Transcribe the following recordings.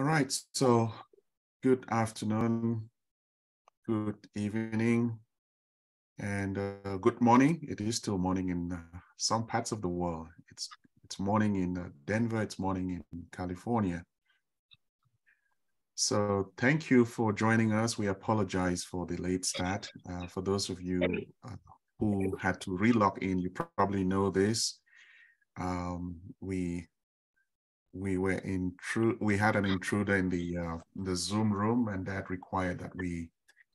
All right, so good afternoon, good evening, and good morning. It is still morning in some parts of the world. It's morning in Denver, it's morning in California. So thank you for joining us. We apologize for the late start. For those of you who had to re-log in, you probably know this. We had an intruder in the Zoom room, and that required that we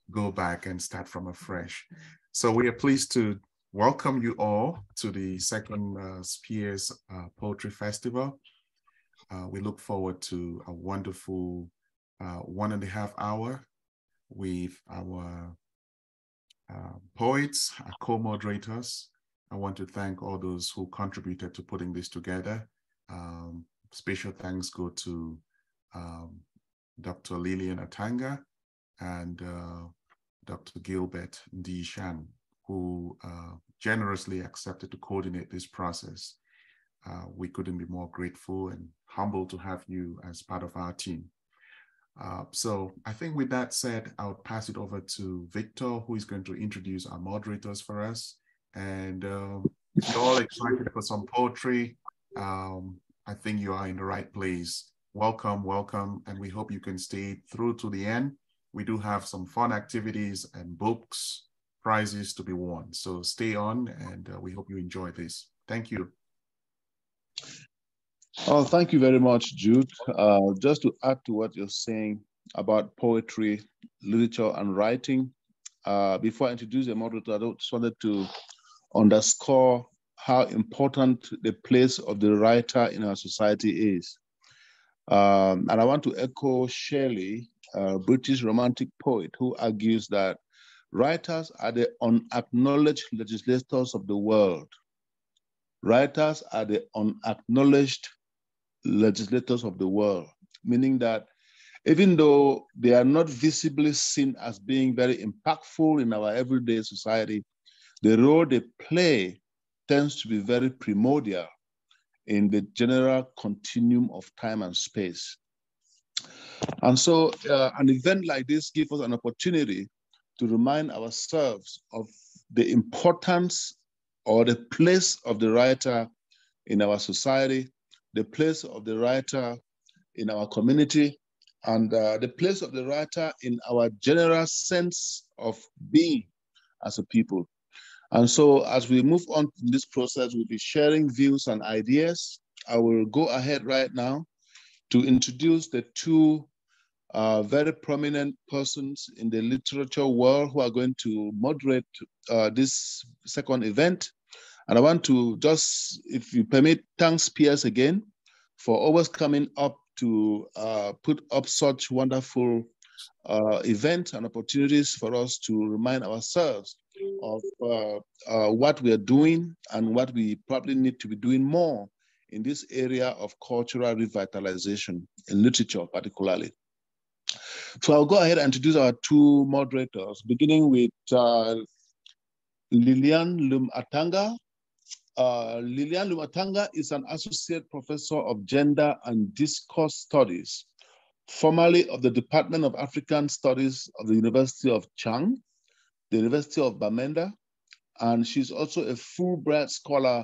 go back and start from afresh. So we are pleased to welcome you all to the second Spears Poetry Festival. We look forward to a wonderful 1.5 hour with our poets, our co-moderators. I want to thank all those who contributed to putting this together. Special thanks go to Dr. Lilian Atanga and Dr. Gilbert D. Shang, who generously accepted to coordinate this process. We couldn't be more grateful and humbled to have you as part of our team. So I think with that said, I'll pass it over to Victor, who is going to introduce our moderators for us. And if you're all excited for some poetry, I think you are in the right place. Welcome, welcome, and we hope you can stay through to the end. We do have some fun activities and books, prizes to be won. So stay on, and we hope you enjoy this. Thank you. Oh, thank you very much, Jude. Just to add to what you're saying about poetry, literature, and writing, before I introduce the moderator, I just wanted to underscore how important the place of the writer in our society is. And I want to echo Shelley, a British romantic poet, who argues that writers are the unacknowledged legislators of the world. Writers are the unacknowledged legislators of the world, meaning that even though they are not visibly seen as being very impactful in our everyday society, the role they play tends to be very primordial in the general continuum of time and space. And so an event like this gives us an opportunity to remind ourselves of the importance or the place of the writer in our society, the place of the writer in our community, and the place of the writer in our general sense of being as a people. And so as we move on in this process, we'll be sharing views and ideas. I will go ahead right now to introduce the two very prominent persons in the literature world who are going to moderate this second event. And I want to just, if you permit, thank Spears again for always coming up to put up such wonderful events and opportunities for us to remind ourselves of what we are doing and what we probably need to be doing more in this area of cultural revitalization, in literature particularly. So I'll go ahead and introduce our two moderators, beginning with Lilian Atanga. Lilian Atanga is an associate professor of gender and discourse studies, formerly of the Department of African Studies of the University of Shang, the University of Bamenda, and she's also a Fulbright scholar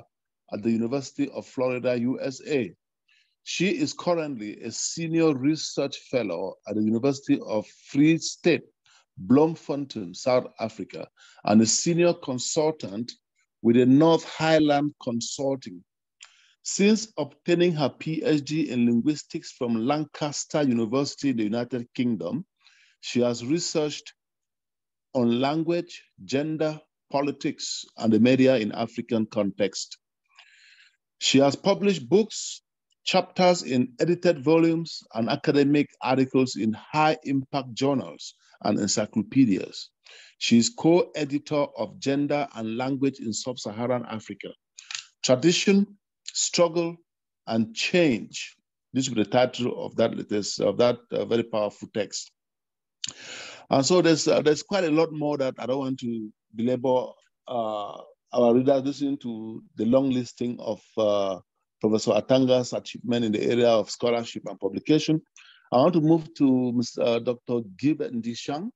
at the University of Florida, USA. She is currently a senior research fellow at the University of Free State, Bloemfontein, South Africa, and a senior consultant with the North Highland Consulting. Since obtaining her PhD in linguistics from Lancaster University in the United Kingdom, she has researched on language, gender, politics, and the media in African context. She has published books, chapters in edited volumes, and academic articles in high-impact journals and encyclopedias. She is co-editor of Gender and Language in Sub-Saharan Africa, Tradition, Struggle, and Change. This is the title of that very powerful text. And so there's quite a lot more that I don't want to belabor our readers listening to the long listing of Professor Atanga's achievement in the area of scholarship and publication. I want to move to Dr. Gilbert Shang,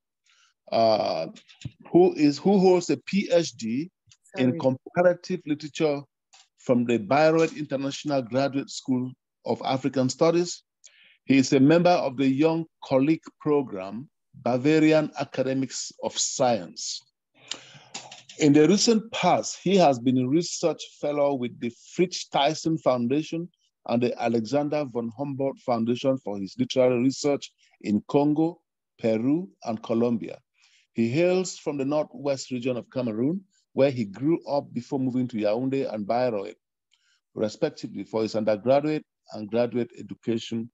who holds a PhD in comparative literature from the Bayreuth International Graduate School of African Studies. He is a member of the Young Colleague Program, Bavarian Academics of Science. In the recent past, he has been a research fellow with the Fritz Thyssen Foundation and the Alexander von Humboldt Foundation for his literary research in Congo, Peru, and Colombia. He hails from the northwest region of Cameroon, where he grew up before moving to Yaoundé and Bayreuth, respectively, for his undergraduate and graduate education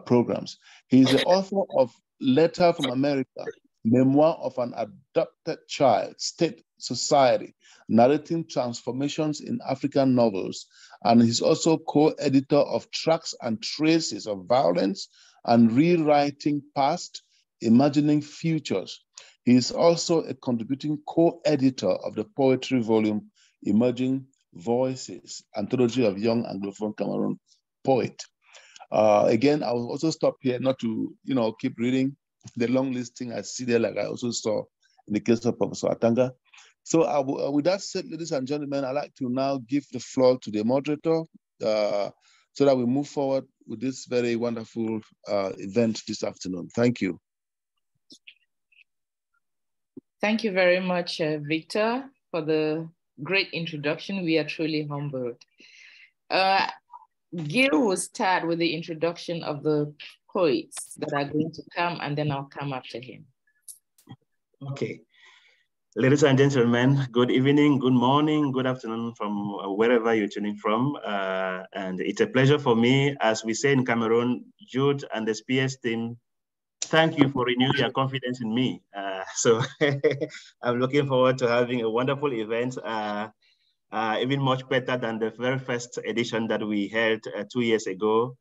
programs. He is the author of Letter from America, Memoir of an Adopted Child, State, Society, Narrating Transformations in African Novels, and he's also co-editor of Tracks and Traces of Violence and Rewriting Past, Imagining Futures. He is also a contributing co-editor of the poetry volume, Emerging Voices, Anthology of Young Anglophone Cameroon Poet. Again, I will also stop here not to, keep reading the long listing I see there, like I also saw in the case of Professor Atanga. So with that said, ladies and gentlemen, I'd like to now give the floor to the moderator so that we move forward with this very wonderful event this afternoon. Thank you. Thank you very much, Victor, for the great introduction. We are truly humbled. Gil will start with the introduction of the poets that are going to come, and then I'll come after him. Okay. Ladies and gentlemen, good evening, good morning, good afternoon from wherever you're tuning from. And it's a pleasure for me, as we say in Cameroon, Jude and the SPS team, thank you for renewing your confidence in me. So I'm looking forward to having a wonderful event, even much better than the very first edition that we held 2 years ago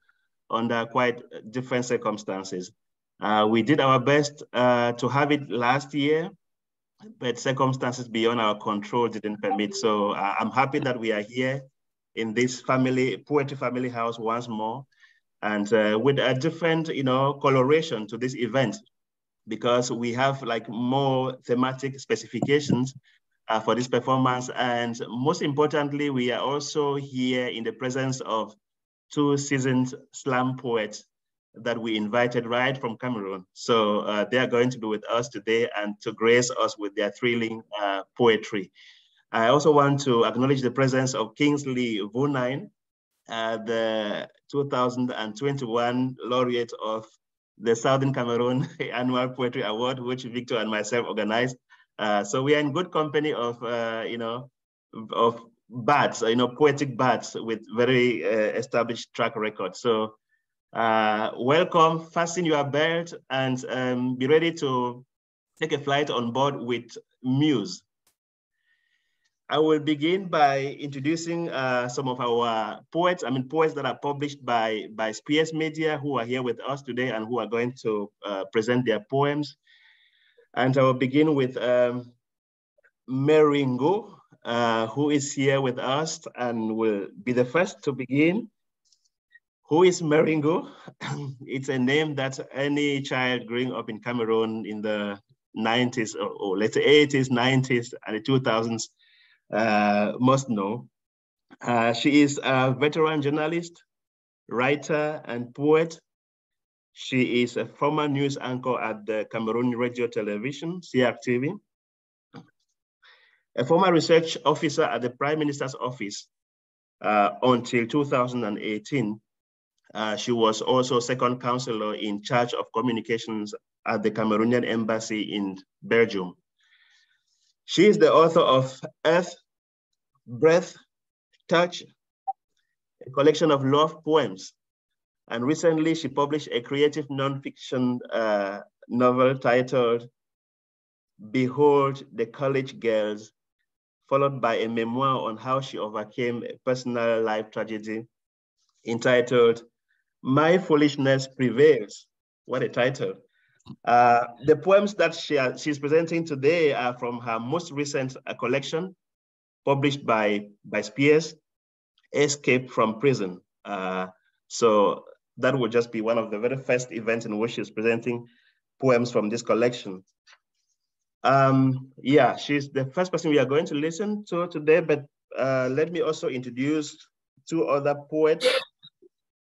under quite different circumstances. We did our best to have it last year, but circumstances beyond our control didn't permit. So I'm happy that we are here in this poetry family house once more, and with a different, coloration to this event, because we have like more thematic specifications for this performance. And most importantly, we are also here in the presence of 2 seasoned slam poets that we invited right from Cameroon. So they are going to be with us today and to grace us with their thrilling poetry. I also want to acknowledge the presence of Kingsley Vunain, the 2021 laureate of the Southern Cameroon Annual Poetry Award, which Victor and myself organized. So we are in good company of, of bards, poetic bards with very established track record. So welcome, fasten your belt, and be ready to take a flight on board with Muse. I will begin by introducing some of our poets, poets that are published by SPS Media, who are here with us today and who are going to present their poems. And I will begin with Mary Ngwebong Ngu, who is here with us and will be the first to begin. Who is Mary Ngwebong Ngu? It's a name that any child growing up in Cameroon in the 90s, or let's say 80s, 90s, and the 2000s must know. She is a veteran journalist, writer, and poet. She is a former news anchor at the Cameroon Radio Television, CRTV, a former research officer at the Prime Minister's office until 2018. She was also second counselor in charge of communications at the Cameroonian embassy in Belgium. She is the author of Earth, Breath, Touch, a collection of love poems. And recently she published a creative nonfiction novel titled Behold the College Girls, followed by a memoir on how she overcame a personal life tragedy entitled My Foolishness Prevails. What a title. The poems that she's presenting today are from her most recent collection, published by SPS, Escape from Prison. So that will just be one of the very first events in which she's presenting poems from this collection. Yeah, she's the first person we are going to listen to today, but let me also introduce two other poets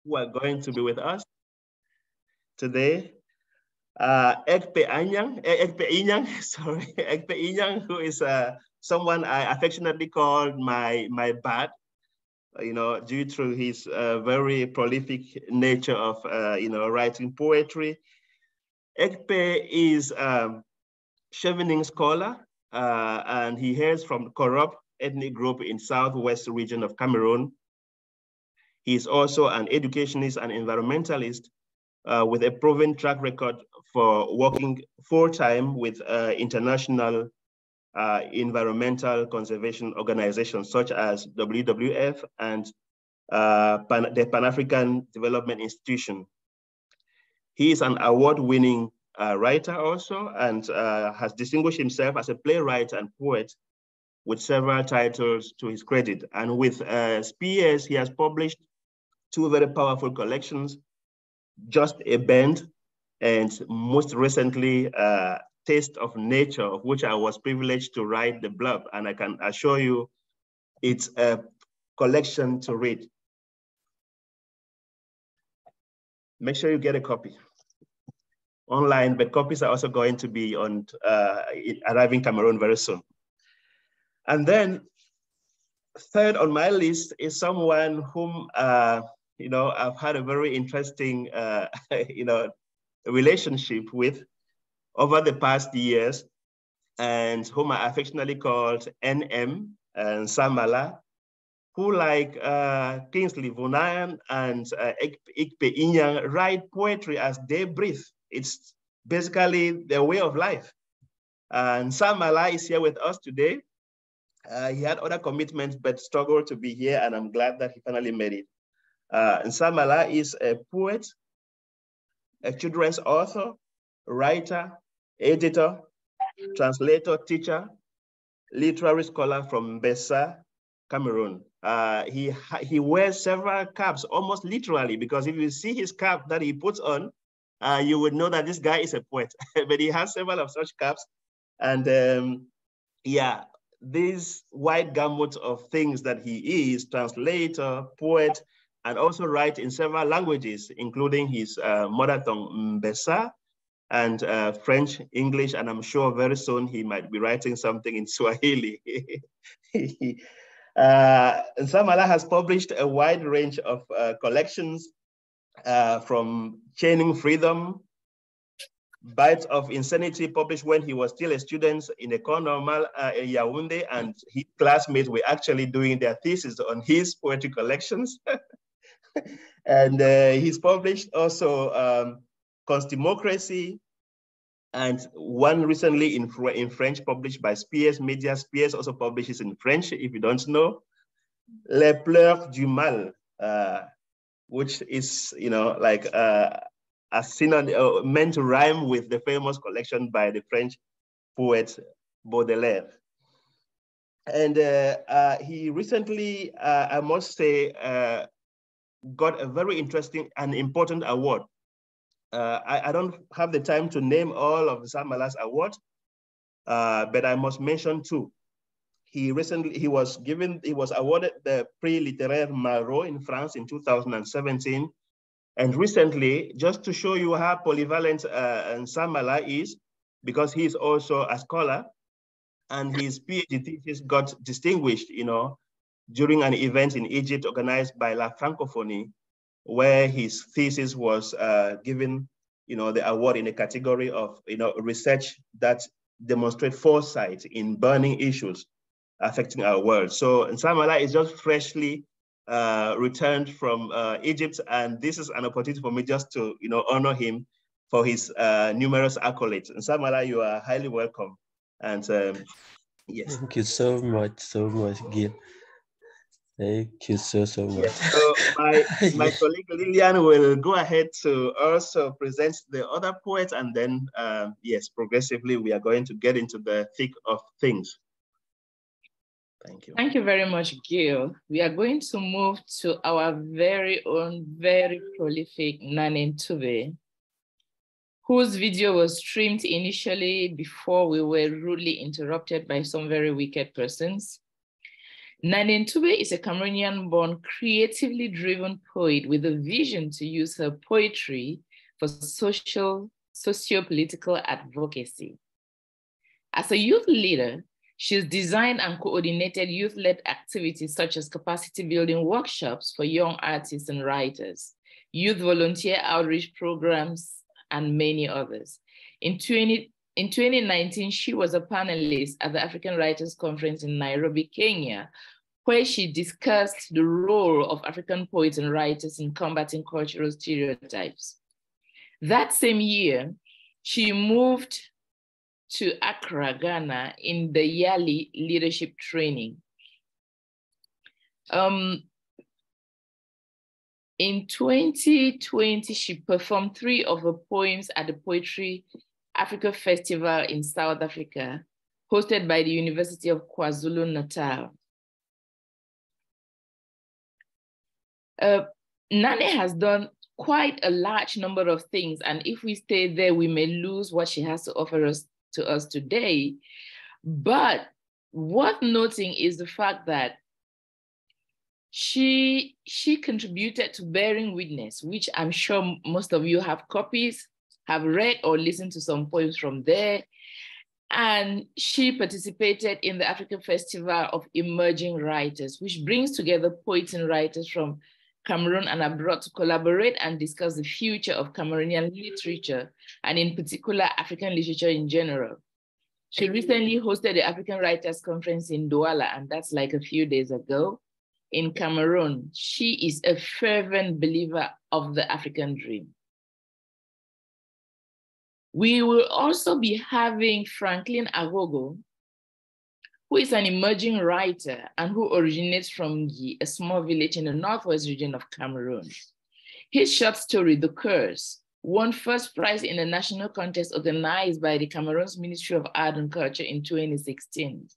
who are going to be with us today. Ekpe Inyang, sorry, Ekpe Inyang, who is someone I affectionately call my bat, you know, due to his very prolific nature of, you know, writing poetry. Ekpe is chevening scholar, and he hails from Korop ethnic group in southwest region of Cameroon. He is also an educationist and environmentalist with a proven track record for working full-time with international environmental conservation organizations such as WWF and the Pan-African Development Institution. He is an award-winning writer also, and has distinguished himself as a playwright and poet with several titles to his credit. And with Spears, he has published two very powerful collections, Just a Bend, and most recently, Taste of Nature, of which I was privileged to write the blurb, and I can assure you it's a collection to read. Make sure you get a copy online, but copies are also going to be on arriving Cameroon very soon. And then third on my list is someone whom you know, I've had a very interesting you know, relationship with over the past years, and whom I affectionately called NM and Nsah Mala, who, like Kingsley Vunayan and Ekpe Inyang, write poetry as they breathe. It's basically their way of life. And Nsah Mala is here with us today. He had other commitments, but struggled to be here, and I'm glad that he finally made it. Nsah Mala is a poet, a children's author, writer, editor, translator, teacher, literary scholar from Bessa, Cameroon. He wears several caps, almost literally, because if you see his cap that he puts on, you would know that this guy is a poet. But he has several of such caps. And yeah, this wide gamut of things that he is: translator, poet, and also write in several languages, including his mother tongue, Bessa, and French, English, and I'm sure very soon he might be writing something in Swahili. Nsah Mala has published a wide range of collections, from Chaining Freedom, Bites of Insanity, published when he was still a student in École Normale in Yaoundé, and his classmates were actually doing their thesis on his poetry collections. And he's published also Constimocracy, and one recently in French, published by Spears Media. Spears also publishes in French, if you don't know, Les Pleurs du Mal, which is, you know, like a synonym, meant to rhyme with the famous collection by the French poet Baudelaire. And he recently, I must say, got a very interesting and important award. I don't have the time to name all of Nsah Mala's awards, but I must mention two. He was awarded the Prix Littéraire Malraux in France in 2017. And recently, just to show you how polyvalent Nsah Mala is, because he is also a scholar, and his PhD thesis got distinguished, you know, during an event in Egypt organized by La Francophonie, where his thesis was given, you know, the award in a category of, you know, research that demonstrate foresight in burning issues affecting our world. So Nsah Mala is just freshly returned from Egypt, and this is an opportunity for me just to, you know, honor him for his numerous accolades. Nsah Mala, you are highly welcome. And yes. Thank you so much, Gil. Thank you so much. Yes. So my colleague Lilian will go ahead to also present the other poets, and then yes, progressively we are going to get into the thick of things. Thank you. Thank you very much, Gil. We are going to move to our very own, very prolific Nnane Ntube, whose video was streamed initially before we were rudely interrupted by some very wicked persons. Nnane Ntube is a Cameroonian-born, creatively driven poet with a vision to use her poetry for socio-political advocacy. As a youth leader, she's designed and coordinated youth-led activities such as capacity building workshops for young artists and writers, youth volunteer outreach programs, and many others. In 2019, she was a panelist at the African Writers Conference in Nairobi, Kenya, where she discussed the role of African poets and writers in combating cultural stereotypes. That same year, she moved to Accra, Ghana, in the yearly leadership training. In 2020, she performed 3 of her poems at the Poetry Africa Festival in South Africa, hosted by the University of KwaZulu-Natal. Nnane has done quite a large number of things, and if we stay there, we may lose what she has to offer to us today. But worth noting is the fact that she contributed to Bearing Witness, which I'm sure most of you have copies, have read or listened to some poems from there. And she participated in the African Festival of Emerging Writers, which brings together poets and writers from Cameroon and abroad to collaborate and discuss the future of Cameroonian literature, and in particular, African literature in general. She recently hosted the African Writers Conference in Douala, and that's like a few days ago, in Cameroon. She is a fervent believer of the African dream. We will also be having Franklin Agogho, who is an emerging writer and who originates from Yi, a small village in the northwest region of Cameroon. His short story, The Curse, won first prize in a national contest organized by the Cameroon's Ministry of Art and Culture in 2016.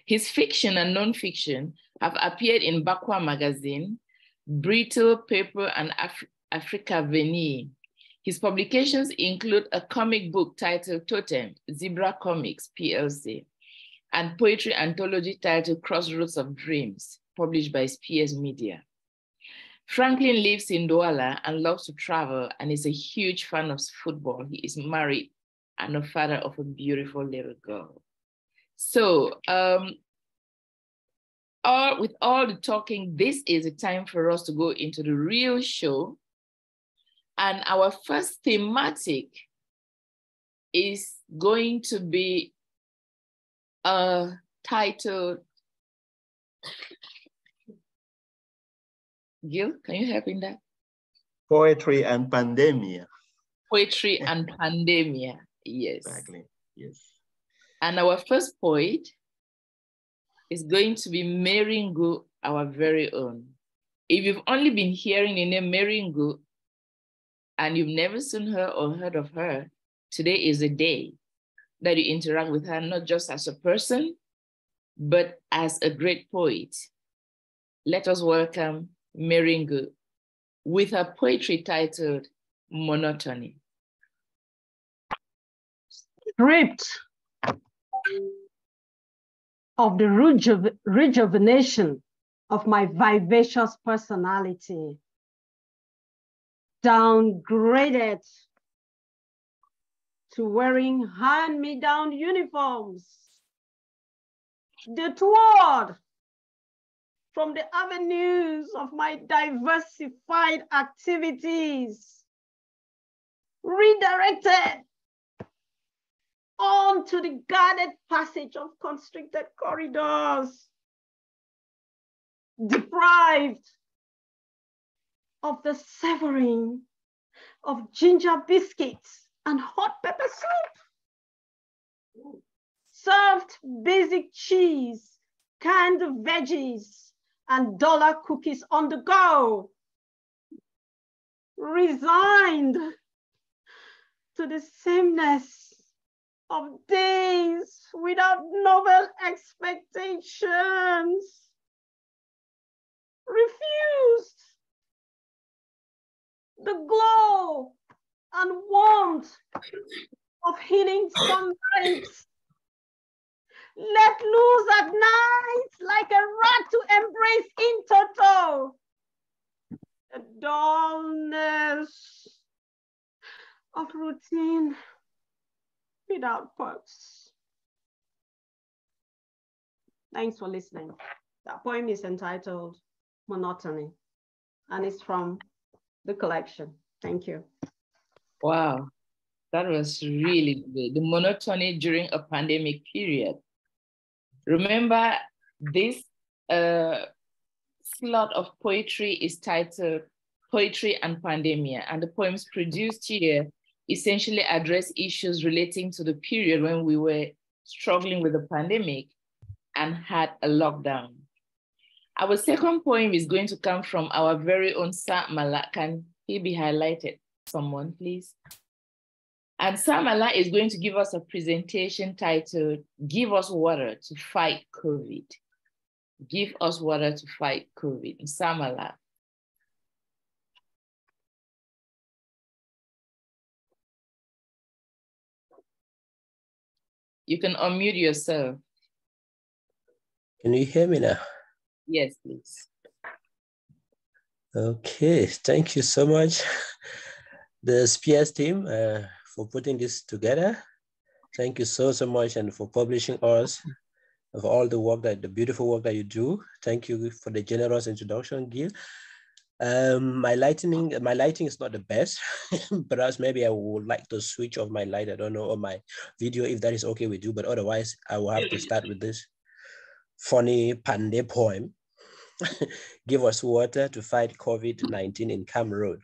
His fiction and non-fiction have appeared in Bakwa Magazine, Brittle Paper, and Africa Venir. His publications include a comic book titled Totem, Zebra Comics, PLC, and poetry anthology titled Crossroads of Dreams, published by Spears Media. Franklin lives in Douala and loves to travel and is a huge fan of football. He is married and a father of a beautiful little girl. So with all the talking, this is a time for us to go into the real show. And our first thematic is going to be titled, Gil, can you help in that? Poetry and Pandemia. Poetry and Pandemia, yes. Exactly, yes. And our first poet is going to be Mary Ngwebong, our very own. If you've only been hearing the name Mary Ngwebong and you've never seen her or heard of her, today is a day that you interact with her, not just as a person, but as a great poet. Let us welcome Mary Ngwebong with her poetry titled Monotony. Stripped of the rejuvenation of my vivacious personality, downgraded to wearing hand-me-down uniforms, detoured from the avenues of my diversified activities, redirected onto the guarded passage of constricted corridors, deprived of the savoring of ginger biscuits and hot pepper soup, served basic cheese, canned veggies, and dollar cookies on the go, resigned to the sameness of days without novel expectations, refused the glow and warmth of healing sunlight, let loose at night like a rat to embrace in toto, the dullness of routine without purpose. Thanks for listening. That poem is entitled Monotony, and it's from the collection. Thank you. Wow, that was really good. The monotony during a pandemic period. Remember, this slot of poetry is titled Poetry and Pandemia, and the poems produced here essentially address issues relating to the period when we were struggling with the pandemic and had a lockdown. Our second poem is going to come from our very own Nsah Mala. Can he be highlighted? Someone, please. And Nsah Mala is going to give us a presentation titled, Give Us Water to Fight COVID. Give us water to fight COVID. Nsah Mala. You can unmute yourself. Can you hear me now? Yes, please. Okay, thank you so much, the Spears team, for putting this together. Thank you so much, and for publishing us, of all the work the beautiful work that you do. Thank you for the generous introduction, Gil. My lighting is not the best. Perhaps maybe I would like to switch off my light. I don't know, on my video, if that is okay with you, but otherwise I will have to start with this funny Pande poem. Give us water to fight COVID-19 in Cameroon.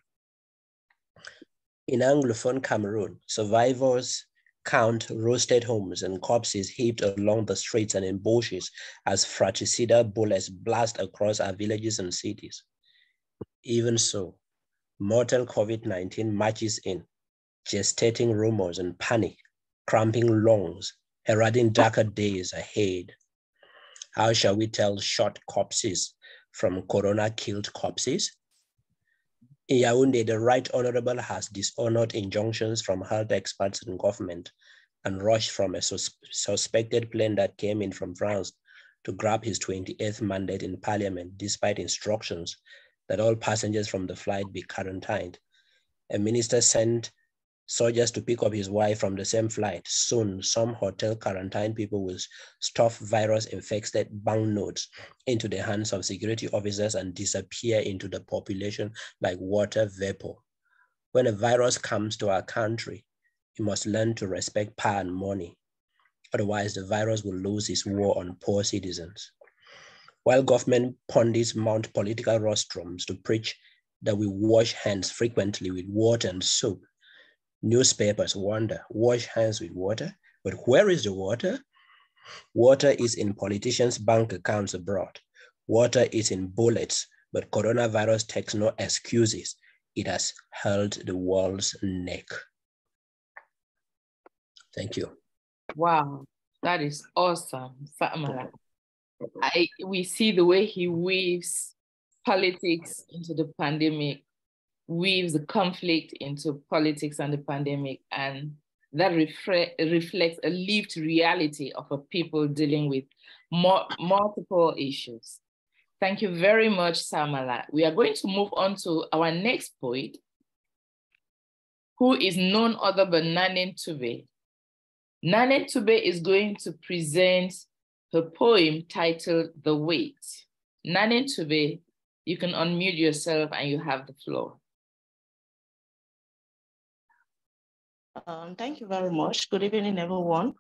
In Anglophone Cameroon, survivors count roasted homes and corpses heaped along the streets and in bushes as fratricidal bullets blast across our villages and cities. Even so, mortal COVID-19 marches in, gestating rumors and panic, cramping lungs, heralding darker days ahead. How shall we tell short corpses from corona-killed corpses? In Yaoundé, the Right Honorable has dishonored injunctions from health experts and government and rushed from a suspected plane that came in from France to grab his 28th mandate in parliament, despite instructions that all passengers from the flight be quarantined. A minister sent soldiers to pick up his wife from the same flight. Soon, some hotel quarantine people will stuff virus-infected banknotes into the hands of security officers and disappear into the population like water vapor. When a virus comes to our country, we must learn to respect power and money. Otherwise, the virus will lose its war on poor citizens. While government pundits mount political rostrums to preach that we wash hands frequently with water and soap, newspapers wonder, wash hands with water? But where is the water? Water is in politicians' bank accounts abroad. Water is in bullets, but coronavirus takes no excuses. It has held the world's neck. Thank you. Wow, that is awesome, Nsah Mala. We see the way he weaves politics into the pandemic, weaves the conflict into politics and the pandemic, and that reflects a lived reality of a people dealing with multiple issues. Thank you very much, Nsah Mala. We are going to move on to our next poet, who is none other but Nnane Ntube. Nnane Ntube is going to present her poem titled The Weight. Nnane Ntube, you can unmute yourself and you have the floor. Thank you very much. Good evening, everyone.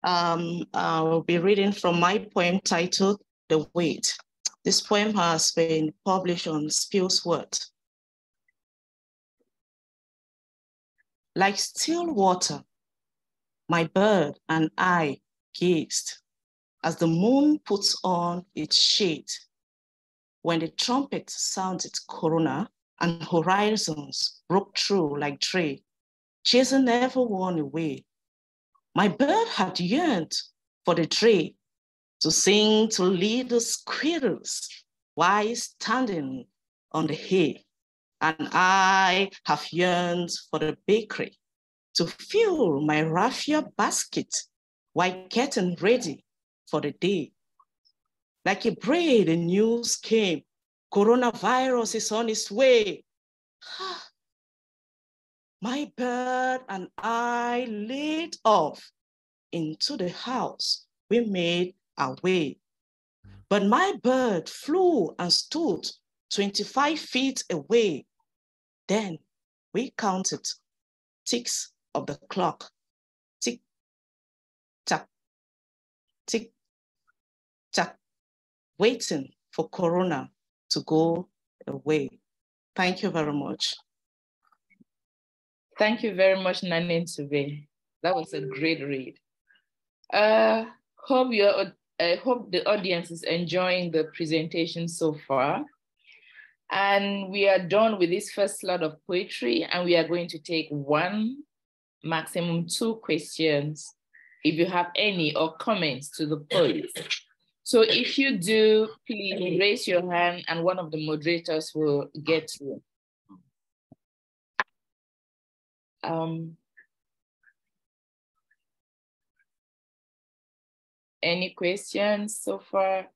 I will be reading from my poem titled The Weight. This poem has been published on Spill's Word. Like still water, my bird and I gazed as the moon puts on its shade when the trumpet sounds its corona and horizons broke through like Dre, chasing everyone away. My bird had yearned for the tree to sing to little squirrels while standing on the hay. And I have yearned for the bakery to fill my raffia basket while getting ready for the day. Like a braid, the news came. Coronavirus is on its way. My bird and I laid off into the house. We made our way. But my bird flew and stood 25 feet away. Then we counted ticks of the clock. Tick, tock, tick, tock, waiting for Corona to go away. Thank you very much. Thank you very much, Nnane Ntube. That was a great read. Hope the audience is enjoying the presentation so far. And we are done with this first slot of poetry, and we are going to take one, maximum 2 questions, if you have any, or comments to the poets. So if you do, please raise your hand and one of the moderators will get you. Any questions so far?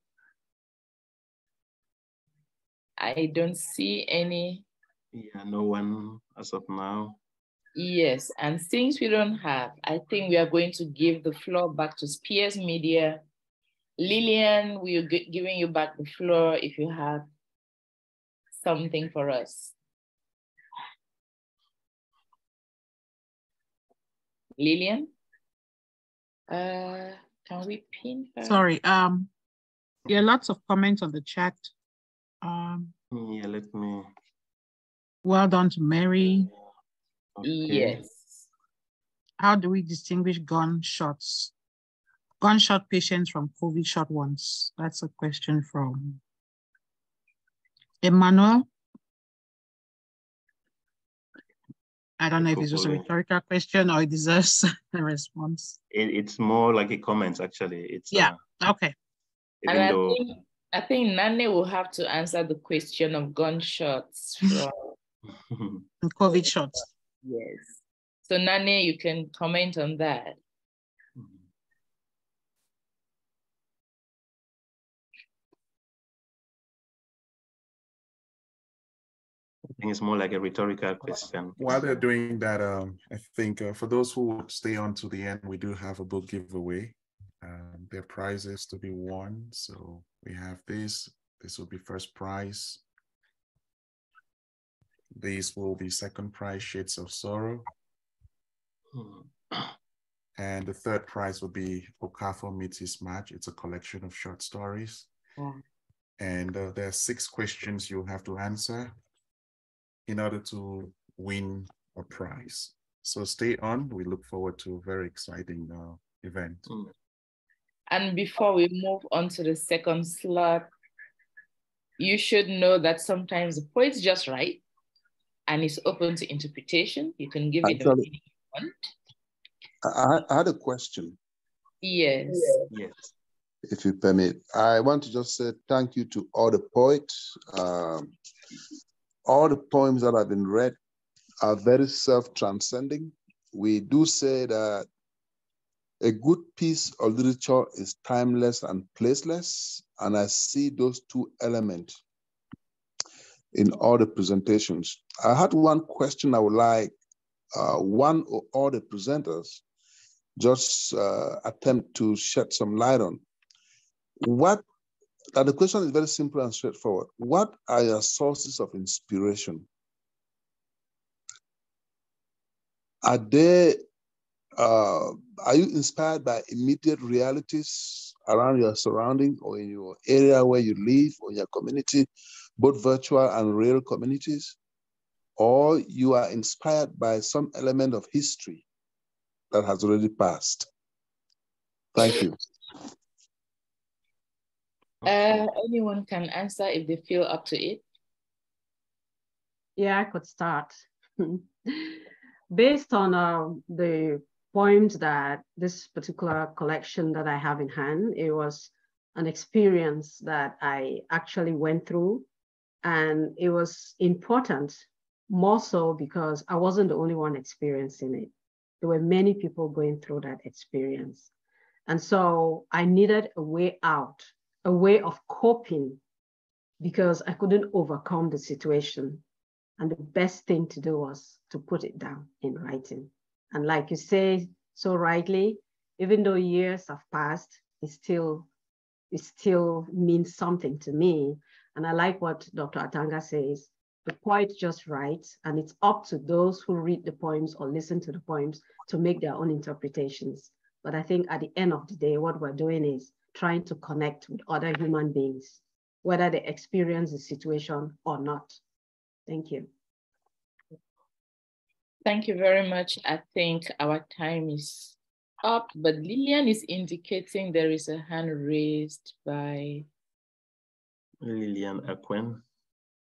I don't see any. Yeah, no one as of now. Yes, and since we don't have, I think we are going to give the floor back to Spears Media. Lilian, we are giving you back the floor if you have something for us. Lilian? Can we pin her? Sorry, yeah, lots of comments on the chat. Yeah, let me. Well done to Mary. Okay. Yes. How do we distinguish gunshot patients from COVID shot ones? That's a question from Emmanuel. I don't know if it's just a rhetorical question or it deserves a response. It's more like a comment, actually. It's yeah, okay. And I think Nnane will have to answer the question of gunshots from COVID shots. Yes. So Nnane, you can comment on that. I think it's more like a rhetorical question. While they're doing that, I think for those who would stay on to the end, we do have a book giveaway. There are prizes to be won. So we have this. This will be first prize. These will be second prize, Shades of Sorrow. And the third prize will be Okafor Meets His Match. It's a collection of short stories. And there are 6 questions you have to answer in order to win a prize. So stay on. We look forward to a very exciting event. And before we move on to the second slot, you should know that sometimes the poet's just right and it's open to interpretation. You can give it the meaning you want. I had a question. Yes. Yes. If you permit, I want to just say thank you to all the poets. All the poems that have been read are very self-transcending. We do say that a good piece of literature is timeless and placeless, and I see those 2 elements in all the presentations. I had one question I would like one or all the presenters just attempt to shed some light on. The question is very simple and straightforward. What are your sources of inspiration? Are you inspired by immediate realities around your surrounding or in your area where you live or your community, both virtual and real communities? Or you are inspired by some element of history that has already passed? Thank you. Anyone can answer if they feel up to it. Yeah, I could start. Based on the poems that this particular collection that I have in hand, it was an experience that I actually went through, and it was important, more so because I wasn't the only one experiencing it. There were many people going through that experience. And so I needed a way out, a way of coping, because I couldn't overcome the situation. And the best thing to do was to put it down in writing. And like you say so rightly, even though years have passed, it still means something to me. And I like what Dr. Atanga says, the poet just writes, and it's up to those who read the poems or listen to the poems to make their own interpretations. But I think at the end of the day, what we're doing is trying to connect with other human beings, whether they experience the situation or not. Thank you. Thank you very much. I think our time is up, but Lilian is indicating there is a hand raised by Lilian Atanga.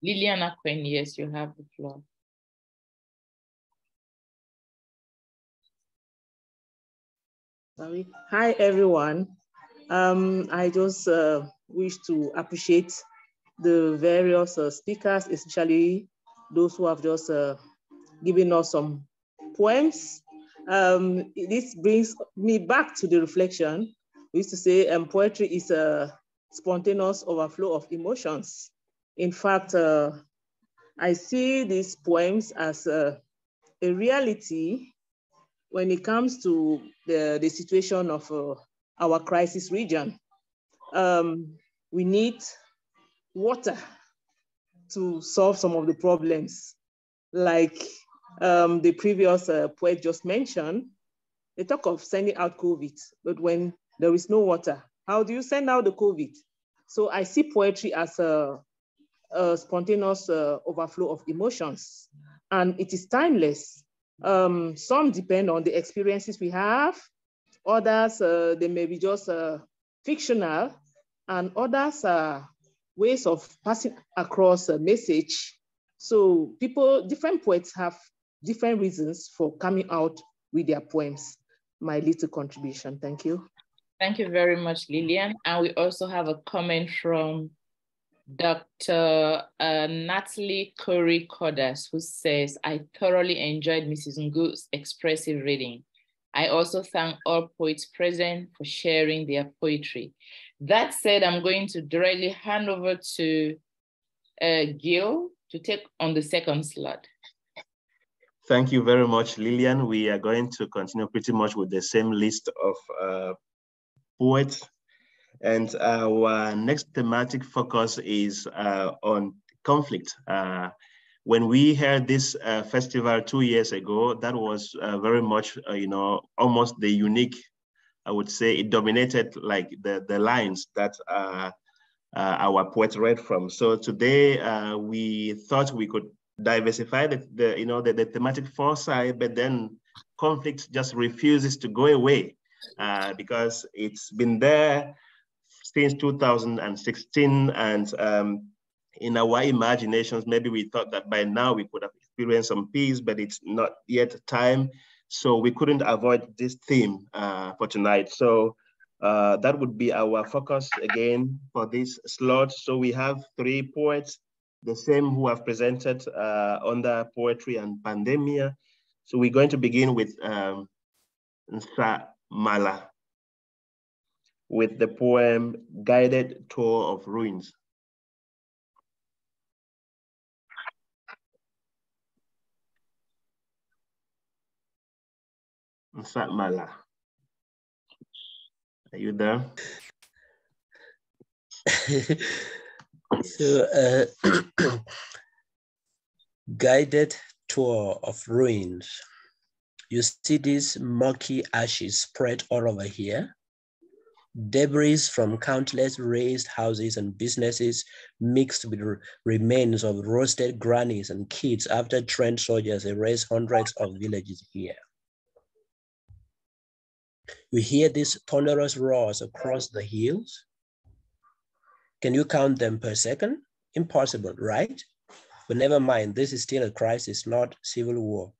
Lilian Atanga, yes, you have the floor. Sorry. Hi, everyone. I just wish to appreciate the various speakers, especially those who have just given us some poems. This brings me back to the reflection. We used to say poetry is a spontaneous overflow of emotions. In fact, I see these poems as a reality when it comes to the situation of our crisis region. We need water to solve some of the problems. Like the previous poet just mentioned, they talk of sending out COVID, but when there is no water, how do you send out the COVID? So I see poetry as a spontaneous overflow of emotions, and it is timeless. Some depend on the experiences we have, others, they may be just fictional, and others are ways of passing across a message. So different poets have different reasons for coming out with their poems. My little contribution, thank you. Thank you very much, Lilian. And we also have a comment from Dr. Natalie Curry-Cordas, who says, I thoroughly enjoyed Mrs. Ngu's expressive reading. I also thank all poets present for sharing their poetry. That said, I'm going to directly hand over to Gil to take on the second slot. Thank you very much, Lilian. We are going to continue pretty much with the same list of poets. And our next thematic focus is on conflict. When we had this festival 2 years ago, that was very much, almost the unique, I would say it dominated like the lines that our poets read from. So today we thought we could diversify the thematic foresight, but then conflict just refuses to go away because it's been there since 2016, and in our imaginations, maybe we thought that by now we could have experienced some peace, but it's not yet time. So we couldn't avoid this theme for tonight. So that would be our focus again for this slot. So we have 3 poets, the same who have presented under poetry and pandemia. So we're going to begin with Nsah Mala with the poem Guided Tour of Ruins. Nsah Mala, are you there? So, Guided Tour of Ruins. You see these murky ashes spread all over here. Debris from countless razed houses and businesses mixed with remains of roasted grannies and kids after trained soldiers erased hundreds of villages here. You hear these thunderous roars across the hills. Can you count them per second? Impossible, right? But never mind, this is still a crisis, not civil war,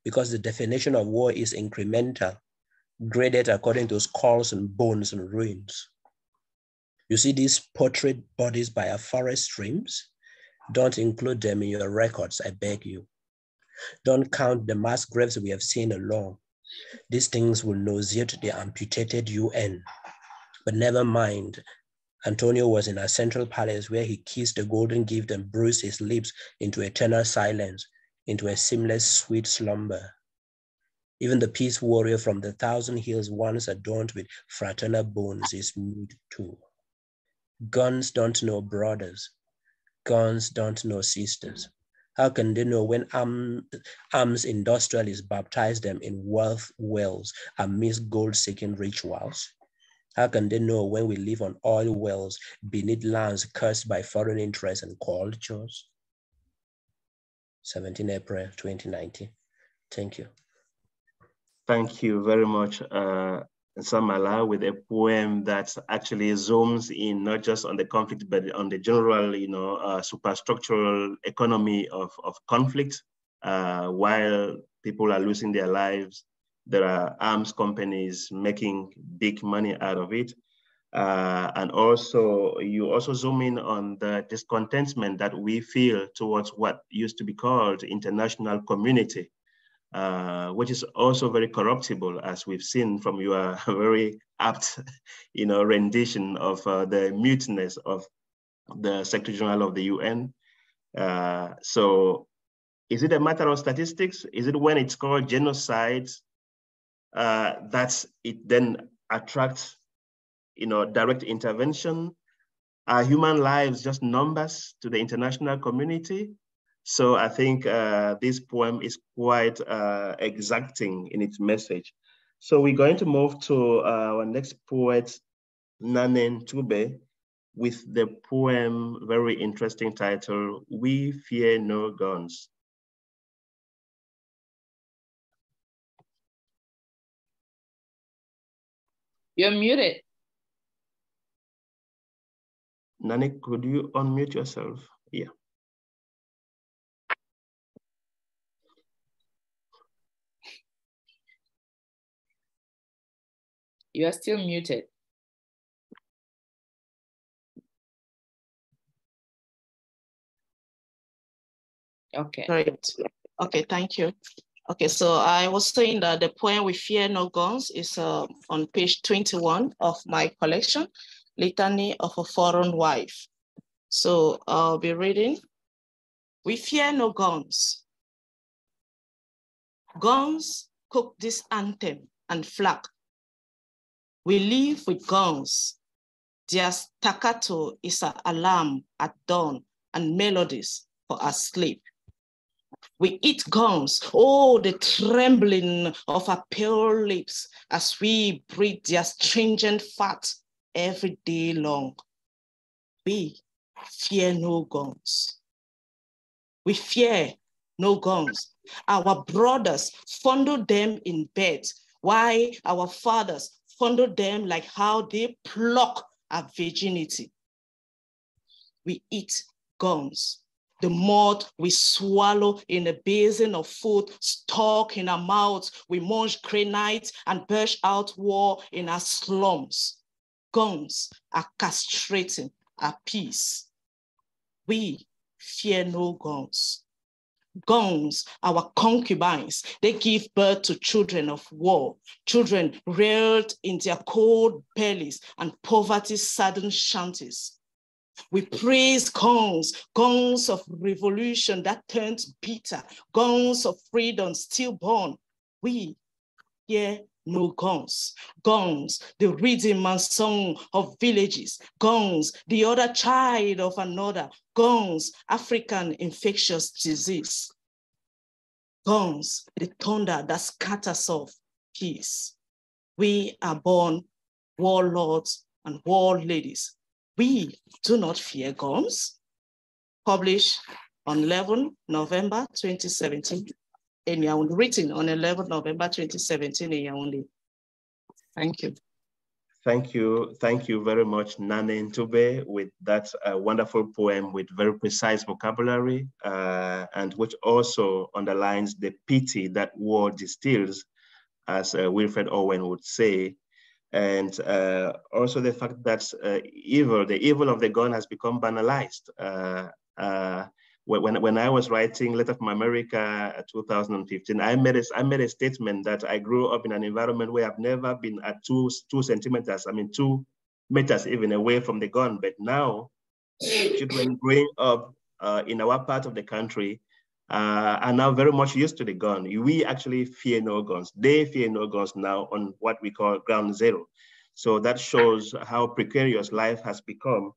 because the definition of war is incremental. graded according to skulls and bones and ruins. You see these portrait bodies by our forest streams? Don't include them in your records, I beg you. Don't count the mass graves we have seen along. These things will nauseate the amputated UN. But never mind, Antonio was in a central palace where he kissed the golden gift and bruised his lips into eternal silence, into a seamless, sweet slumber. Even the peace warrior from the thousand hills once adorned with fraternal bones is mute too. Guns don't know brothers. Guns don't know sisters. How can they know when arms industrialists baptize them in wealth wells amidst gold-seeking rituals? How can they know when we live on oil wells beneath lands cursed by foreign interests and cultures? 17 April 2019. Thank you. Thank you very much, Nsah Mala, with a poem that actually zooms in not just on the conflict, but on the general, superstructural economy of conflict. While people are losing their lives, there are arms companies making big money out of it. And also, you also zoom in on the discontentment that we feel towards what used to be called international community, which is also very corruptible, as we've seen from your very apt, rendition of the muteness of the Secretary General of the UN. So is it a matter of statistics? Is it when it's called genocide that it then attracts, direct intervention? Are human lives just numbers to the international community? So I think this poem is quite exacting in its message. So we're going to move to our next poet, Nnane Ntube, with the poem, very interesting title, We Fear No Guns. You're muted. Nnane, could you unmute yourself? Yeah. You are still muted. Okay. Great. Okay, thank you. Okay, so I was saying that the poem We Fear No Guns is on page 21 of my collection, Litany of a Foreign Wife. So I'll be reading. We fear no guns. Guns cook this anthem and flag. We live with guns. Their staccato is an alarm at dawn and melodies for our sleep. We eat guns, oh, the trembling of our pale lips as we breathe their stringent fat every day long. We fear no guns. We fear no guns. Our brothers fondle them in bed, while our fathers fondle them like how they pluck our virginity. We eat guns. The mud we swallow in a basin of food stuck in our mouths. We munch granite and burst out war in our slums. Guns are castrating our peace. We fear no guns. Guns, our concubines, they give birth to children of war, children reared in their cold bellies and poverty-saddened shanties. We praise guns, guns of revolution that turned bitter, guns of freedom stillborn. We fear no guns. Guns, the rhythm and song of villages. Guns, the other child of another. Guns, African infectious disease. Guns, the thunder that scatters off peace. We are born warlords and war ladies. We do not fear guns. Published on 11 November 2017. In Yaoundé, written on 11 November 2017 in Yaoundé. Thank you. Thank you. Thank you very much, Nnane Ntube, with that wonderful poem with very precise vocabulary, and which also underlines the pity that war distills as Wilfred Owen would say. And also the fact that the evil of the gun has become banalized. When I was writing Letter from America 2015, I made a statement that I grew up in an environment where I've never been at 2 centimeters, 2 meters even away from the gun. But now, children growing up in our part of the country are now very much used to the gun. We actually fear no guns. They fear no guns now on what we call ground zero. So that shows how precarious life has become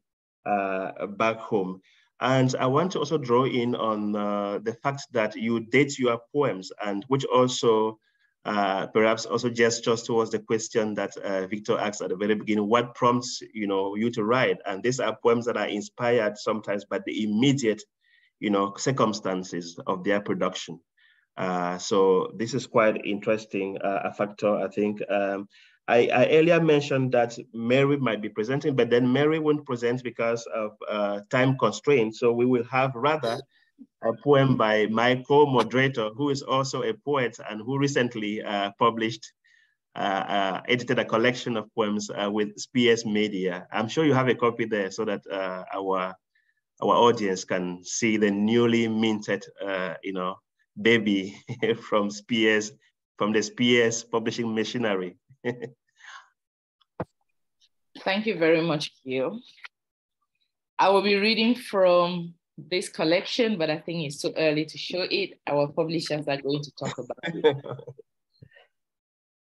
back home. And I want to also draw in on the fact that you date your poems, and which also perhaps also gestures towards the question that Victor asked at the very beginning: what prompts you to write? And these are poems that are inspired sometimes by the immediate circumstances of their production. So this is quite interesting, a factor, I think. I earlier mentioned that Mary might be presenting, but then Mary won't present because of time constraints. So we will have rather a poem by my co-moderator, who is also a poet and who recently edited a collection of poems with Spears Media. I'm sure you have a copy there so that our audience can see the newly minted, baby from the Spears Publishing Machinery. Thank you very much, Gil. I will be reading from this collection, but I think it's too early to show it. Our publishers are going to talk about it.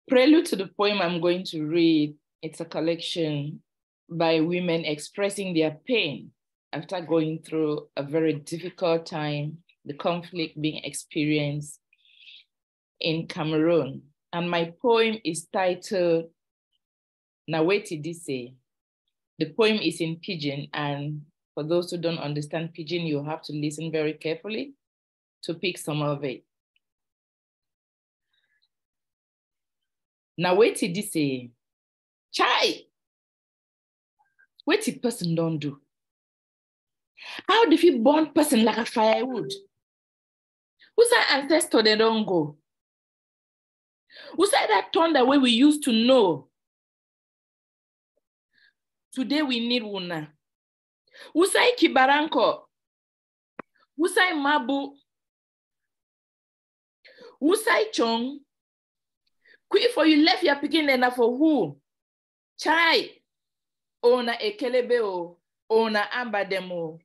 Prelude to the poem I'm going to read, it's a collection by women expressing their pain after going through a very difficult time, the conflict being experienced in Cameroon. And my poem is titled Naweti Dise. The poem is in Pidgin, and for those who don't understand Pidgin, you have to listen very carefully to pick some of it. Naweti Dise. Chai! What a person don't do? How do you burn person like a firewood? Who's our ancestor they don't go? Who's that thunder way we used to know? Today we need Wuna. Usai Kibaranko. Usai Mabu. Usai Chong. Quick for you left your picking enough for who? Chai. Ona Ekelebeo. Ona Ambademo.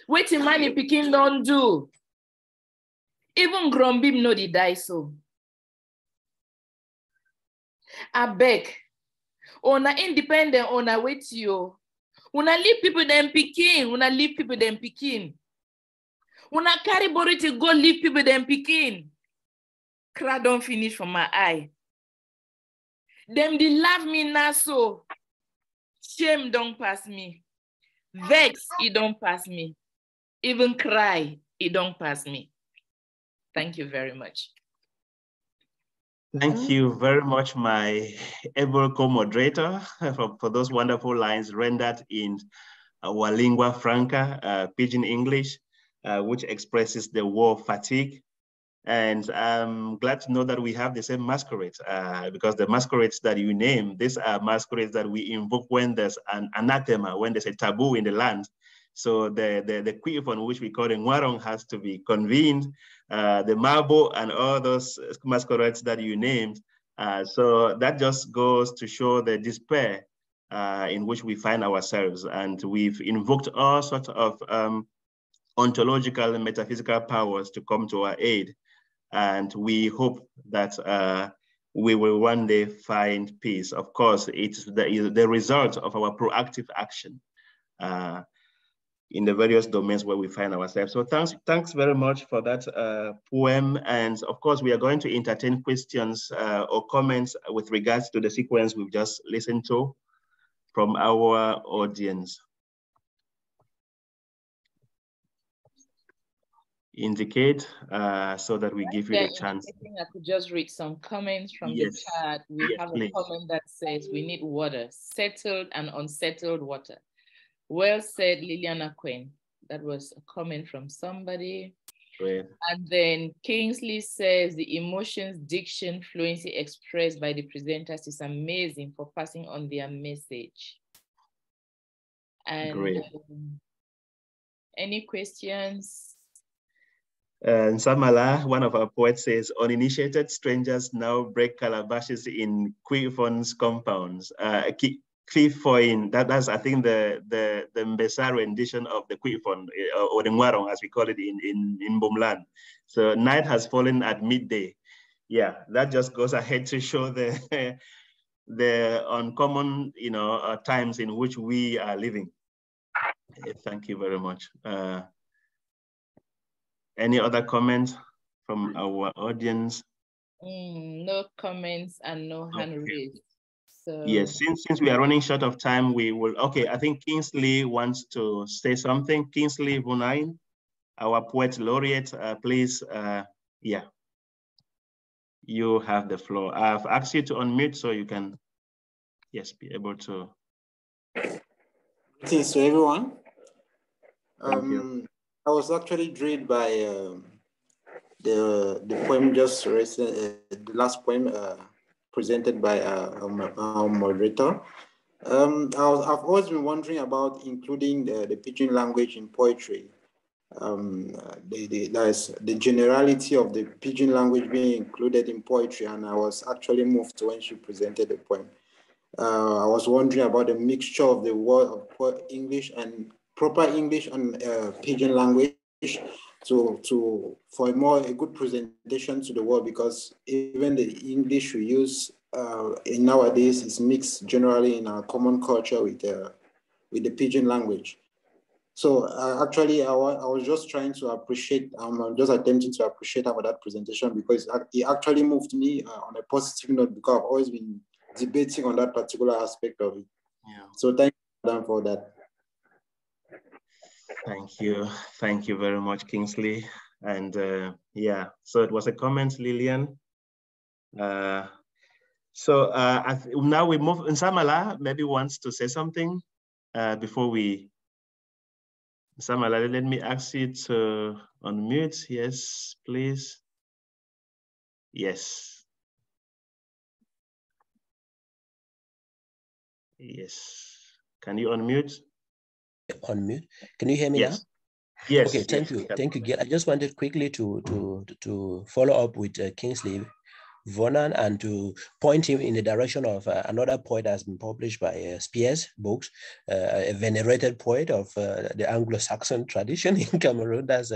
Waiting money picking don't do. Even Grombim know the die so. I beg. Ona independent, ona wait you. Una leave people them picking. Una leave people them picking. Una carry body to go leave people them picking. Cry don't finish from my eye. Them they love me now so. Shame don't pass me. Vex, it don't pass me. Even cry, it don't pass me. Thank you very much. Thank you very much, my able co-moderator, for those wonderful lines rendered in our lingua franca, Pidgin English, which expresses the war fatigue. And I'm glad to know that we have the same masquerades, because the masquerades that you name, these are masquerades that we invoke when there's an anathema, when there's a taboo in the land. So the quiff on which we call the Ngwarong has to be convened, the Mabo and all those masquerades that you named. So that just goes to show the despair in which we find ourselves. And we've invoked all sorts of ontological and metaphysical powers to come to our aid. And we hope that we will one day find peace. Of course, it's the result of our proactive action in the various domains where we find ourselves. So thanks very much for that poem. And of course, we are going to entertain questions or comments with regards to the sequence we've just listened to from our audience. Indicate so that we give you the chance. I think I could just read some comments from the chat. We have a comment that says we need water, settled and unsettled water. Well said, Lilian Atanga. That was a comment from somebody. Great. And then Kingsley says the emotions, diction, fluency expressed by the presenters is amazing for passing on their message. And great. Any questions? Nsah Mala, one of our poets, says, uninitiated strangers now break calabashes in Quifon's compounds. Quifoin, that's I think the Mbesa rendition of the Quifon, or the Ngwarong as we call it in Bumlan. So night has fallen at midday. Yeah, that just goes ahead to show the the uncommon, times in which we are living. Thank you very much. Any other comments from our audience? No comments and no hand raised. So yes, since we are running short of time, we will. Okay, I think Kingsley wants to say something. Kingsley Vunain, our poet laureate, please. Yeah, you have the floor. I've asked you to unmute so you can, yes, be able to. Greetings to everyone. Thank you. I was actually thrilled by the poem just the last poem presented by our moderator. I've always been wondering about including the pidgin language in poetry. There's the generality of the pidgin language being included in poetry, and I was actually moved when she presented the poem. I was wondering about the mixture of the word of English and proper English and pidgin language for a good presentation to the world, because even the English we use in nowadays is mixed generally in our common culture with the pidgin language. So actually, I was just trying to appreciate, I'm just attempting to appreciate about that presentation, because it actually moved me on a positive note, because I've always been debating on that particular aspect of it. Yeah. So thank you, madam, for that. Thank you very much, Kingsley. And yeah, so it was a comment, Lilian. Now we move. Nsah Mala maybe wants to say something before we. Nsah Mala, let me ask you to unmute. Yes, please. Yes. Yes. Can you unmute? Unmute. Can you hear me now? Yes. Okay, thank you. Thank you, Gail. I just wanted quickly to follow up with Kingsley Vonan and to point him in the direction of another poet that has been published by Spears Books, a venerated poet of the Anglo-Saxon tradition in Cameroon. That's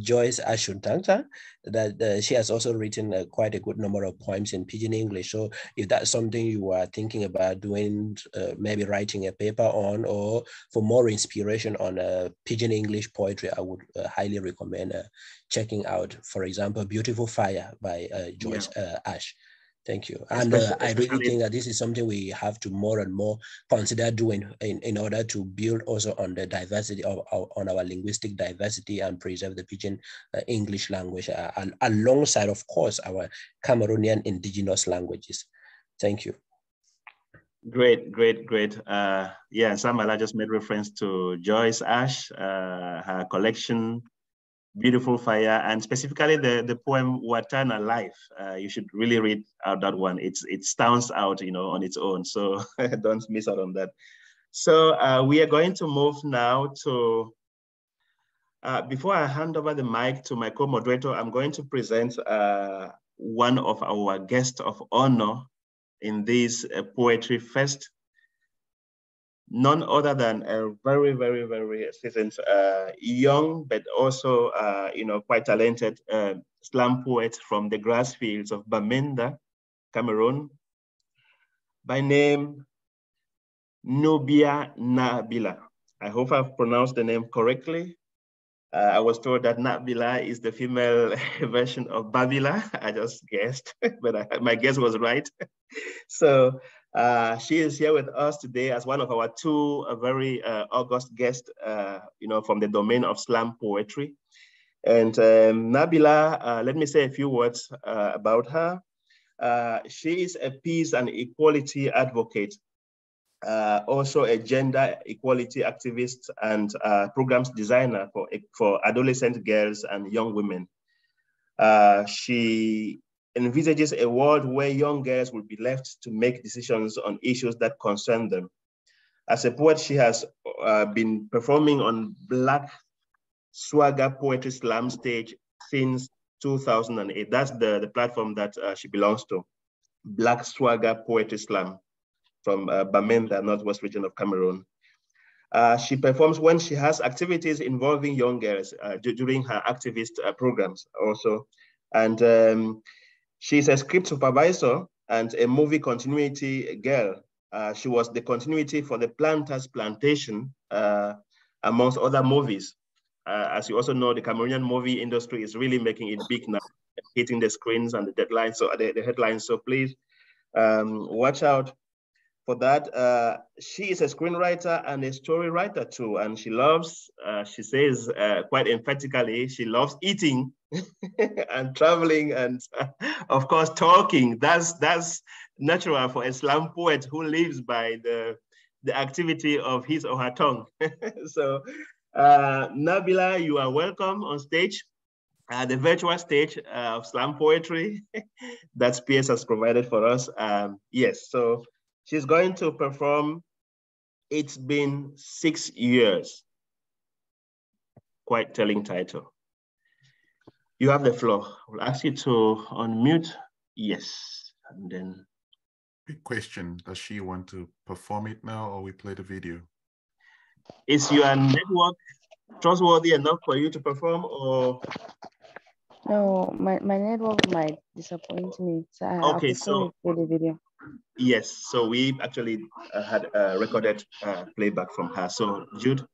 Joyce Ashuntanta. That she has also written quite a good number of poems in Pidgin English. So if that's something you are thinking about doing, maybe writing a paper on, or for more inspiration on Pidgin English poetry, I would highly recommend checking out, for example, Beautiful Fire by Joyce Ash. Thank you. And I really think that this is something we have to more and more consider doing in order to build also on the diversity on our linguistic diversity and preserve the Pidgin English language alongside, of course, our Cameroonian indigenous languages. Thank you. Great. Yeah, Nsah Mala just made reference to Joyce Ash, her collection, Beautiful Fire, and specifically the poem Watana Life. You should really read out that one. It stands out, on its own. So don't miss out on that. So we are going to move now to, before I hand over the mic to my co-moderator, I'm going to present one of our guests of honor in this Poetry Fest. None other than a very, very, very seasoned, young, but also, quite talented slam poet from the grass fields of Bamenda, Cameroon, by name Nubia Nabila. I hope I've pronounced the name correctly. I was told that Nabila is the female version of Babila. I just guessed, but my guess was right. So she is here with us today as one of our two very august guests, from the domain of slam poetry. And Nabila, let me say a few words about her. She is a peace and equality advocate also a gender equality activist and programs designer for adolescent girls and young women. She envisages a world where young girls will be left to make decisions on issues that concern them. As a poet, she has been performing on Black Swagger Poetry Slam stage since 2008. That's the platform that she belongs to, Black Swagger Poetry Slam from Bamenda, Northwest region of Cameroon. She performs when she has activities involving young girls during her activist programs also. And she's a script supervisor and a movie continuity girl. She was the continuity for The Planters Plantation, amongst other movies. As you also know, the Cameroonian movie industry is really making it big now, hitting the screens and the deadlines, so the headlines. So please watch out for that. She is a screenwriter and a story writer too, and she loves, she says quite emphatically, she loves eating and traveling and of course talking. That's natural for a slam poet who lives by the activity of his or her tongue. So Nabila, you are welcome on stage, the virtual stage of slam poetry that PS has provided for us. Yes, so she's going to perform It's Been 6 Years. Quite telling title. You have the floor. I'll ask you to unmute. Yes, and then. Big question, does she want to perform it now or we play the video? Is your network trustworthy enough for you to perform, or? No, my network might disappoint me. So I'll prefer for the video. Yes, so we actually had a recorded playback from her. So Jude.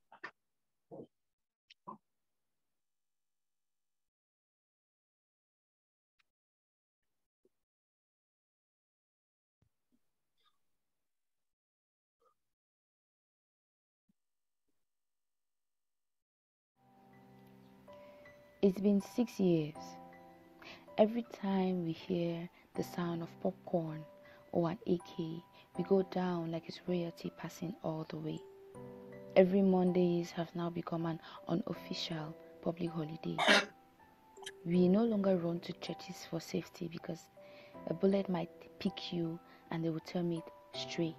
It's been 6 years. Every time we hear the sound of popcorn or an AK, we go down like it's royalty passing all the way. Every Mondays have now become an unofficial public holiday. We no longer run to churches for safety because a bullet might pick you and they will term it stray.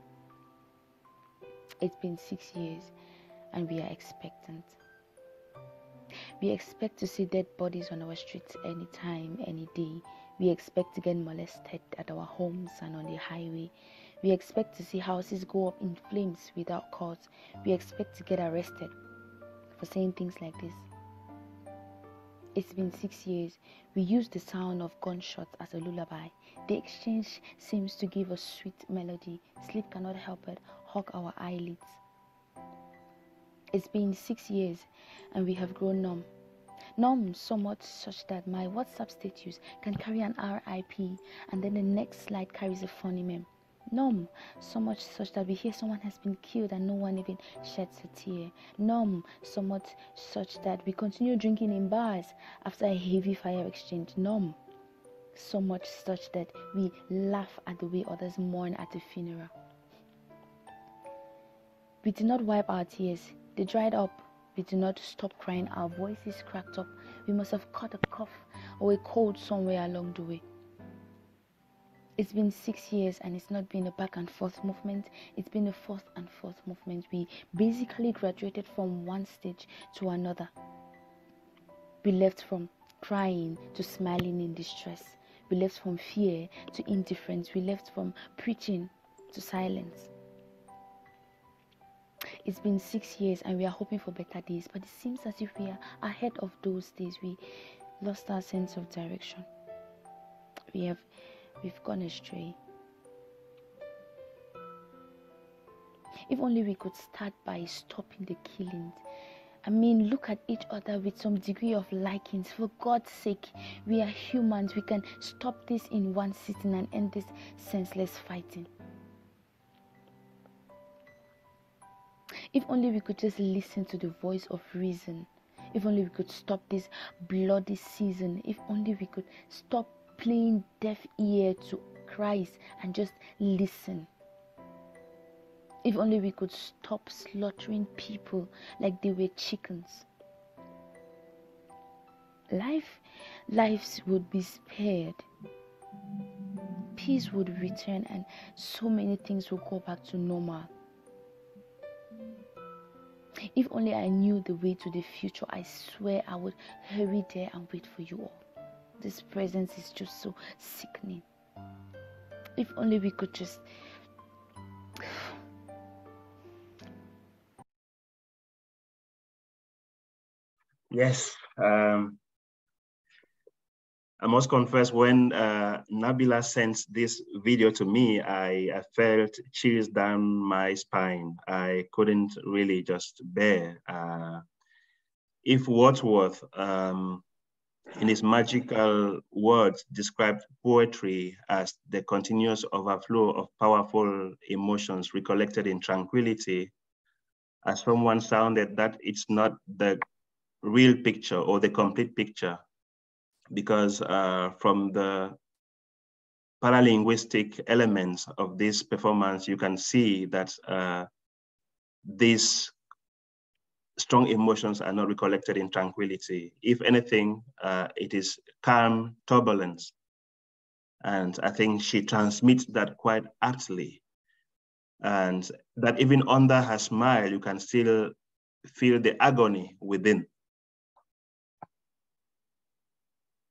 It's been 6 years and we are expectant. We expect to see dead bodies on our streets anytime, any day. We expect to get molested at our homes and on the highway. We expect to see houses go up in flames without cause. We expect to get arrested for saying things like this. It's been 6 years. We use the sound of gunshots as a lullaby. The exchange seems to give us sweet melody. Sleep cannot help but hug our eyelids. It's been 6 years and we have grown numb. Numb so much such that my WhatsApp status can carry an RIP and then the next slide carries a funny meme. Numb so much such that we hear someone has been killed and no one even sheds a tear. Numb so much such that we continue drinking in bars after a heavy fire exchange. Numb so much such that we laugh at the way others mourn at a funeral. We did not wipe our tears. They dried up. We did not stop crying. Our voices cracked up. We must have caught a cough or a cold somewhere along the way. It's been 6 years and it's not been a back and forth movement. It's been a forth and forth movement. We basically graduated from one stage to another. We left from crying to smiling in distress. We left from fear to indifference. We left from preaching to silence. It's been 6 years and we are hoping for better days, but it seems as if we are ahead of those days. We lost our sense of direction. We've gone astray. If only we could start by stopping the killings. I mean, look at each other with some degree of likings. For God's sake, we are humans. We can stop this in one sitting and end this senseless fighting. If only we could just listen to the voice of reason. If only we could stop this bloody season. If only we could stop playing deaf ear to cries and just listen. If only we could stop slaughtering people like they were chickens. Lives would be spared. Peace would return and so many things would go back to normal. If only I knew the way to the future, I swear I would hurry there and wait for you all. This presence is just so sickening. If only we could just... Yes. I must confess, when Nabila sent this video to me, I felt chills down my spine. I couldn't really just bear. If Wordsworth, in his magical words, described poetry as the continuous overflow of powerful emotions recollected in tranquility, as someone sounded that it's not the real picture or the complete picture, because from the paralinguistic elements of this performance, you can see that these strong emotions are not recollected in tranquility. If anything, it is calm turbulence. And I think she transmits that quite aptly. And that even under her smile, you can still feel the agony within.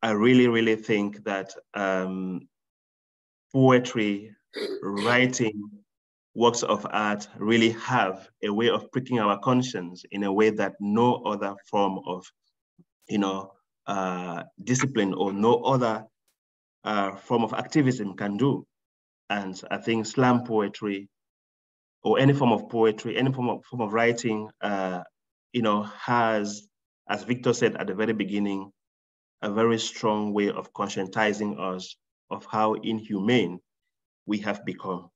I really, really think that poetry, writing, works of art really have a way of pricking our conscience in a way that no other form of, discipline or no other form of activism can do. And I think slam poetry or any form of poetry, any form of writing, has, as Victor said at the very beginning, a very strong way of conscientizing us of how inhumane we have become.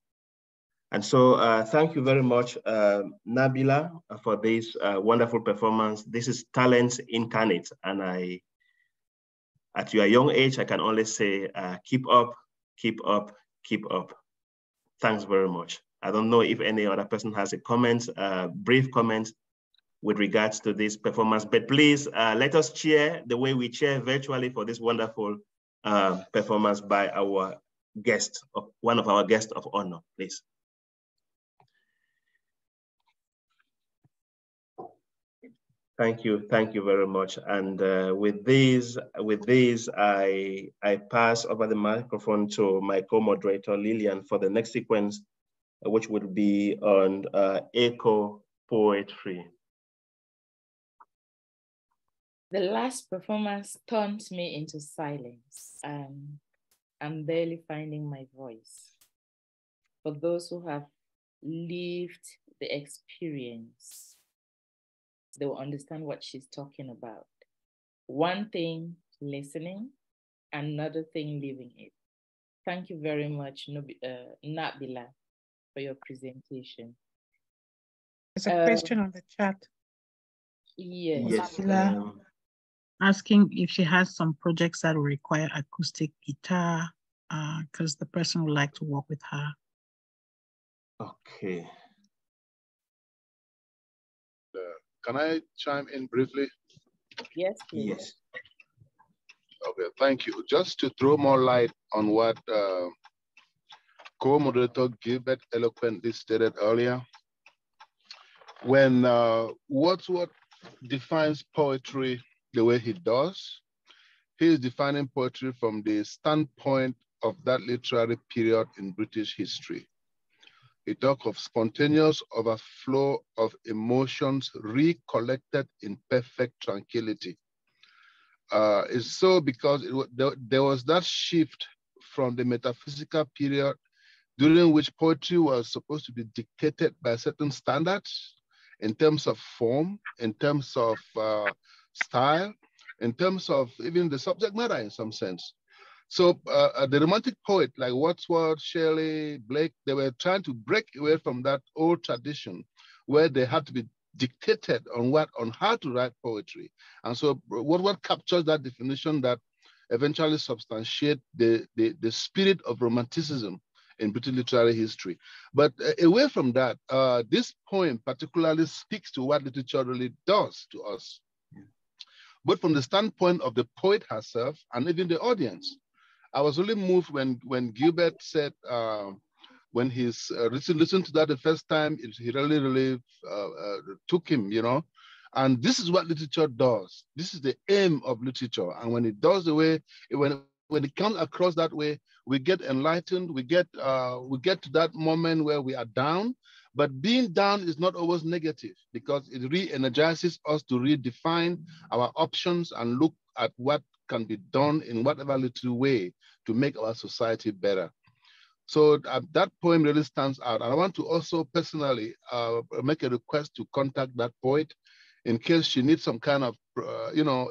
And so thank you very much, Nabila, for this wonderful performance. This is talent incarnate. And at your young age, I can only say, keep up, keep up, keep up. Thanks very much. I don't know if any other person has a comment, brief comment with regards to this performance, but please let us cheer the way we cheer virtually for this wonderful performance by our guest, one of our guests of honor, please. Thank you very much. And with this, I pass over the microphone to my co-moderator Lilian for the next sequence, which would be on echo poetry. The last performance turned me into silence. I'm barely finding my voice. For those who have lived the experience, they will understand what she's talking about. One thing, listening, another thing, living it. Thank you very much, Nabila, for your presentation. There's a question on the chat. Yes. Asking if she has some projects that will require acoustic guitar, because the person would like to work with her. Okay. Can I chime in briefly? Yes, please. Yes. Okay, thank you. Just to throw more light on what co-moderator Gilbert eloquently stated earlier, when Wordsworth defines poetry the way he does, he is defining poetry from the standpoint of that literary period in British history. He talks of spontaneous overflow of emotions recollected in perfect tranquility. It's so because there was that shift from the metaphysical period during which poetry was supposed to be dictated by certain standards in terms of form, in terms of style, in terms of even the subject matter in some sense. So the romantic poet like Wordsworth, Shelley, Blake, they were trying to break away from that old tradition where they had to be dictated on how to write poetry. And so what captures that definition that eventually substantiate the spirit of romanticism in British literary history. But away from that, this poem particularly speaks to what literature really does to us, both from the standpoint of the poet herself and even the audience. I was really moved when Gilbert said, when he's listened to that the first time, he really took him, you know. And this is what literature does. This is the aim of literature. And when it does the way, when it comes across that way, we get enlightened, we get to that moment where we are down. But being down is not always negative, because it re-energizes us to redefine our options and look at what can be done in whatever little way to make our society better. So that poem really stands out. And I want to also personally make a request to contact that poet in case she needs some kind of,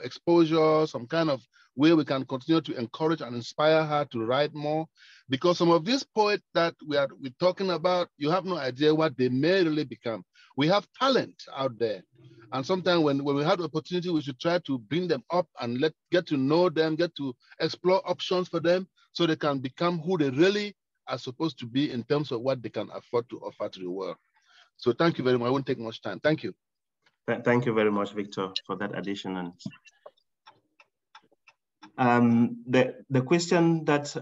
exposure, some kind of way we can continue to encourage and inspire her to write more. Because some of these poets that we're talking about, you have no idea what they may really become. We have talent out there. And sometimes when we have the opportunity, we should try to bring them up and get to know them, get to explore options for them so they can become who they really are supposed to be in terms of what they can afford to offer to the world. So thank you very much. I won't take much time. Thank you. Thank you very much, Victor, for that addition. And the question that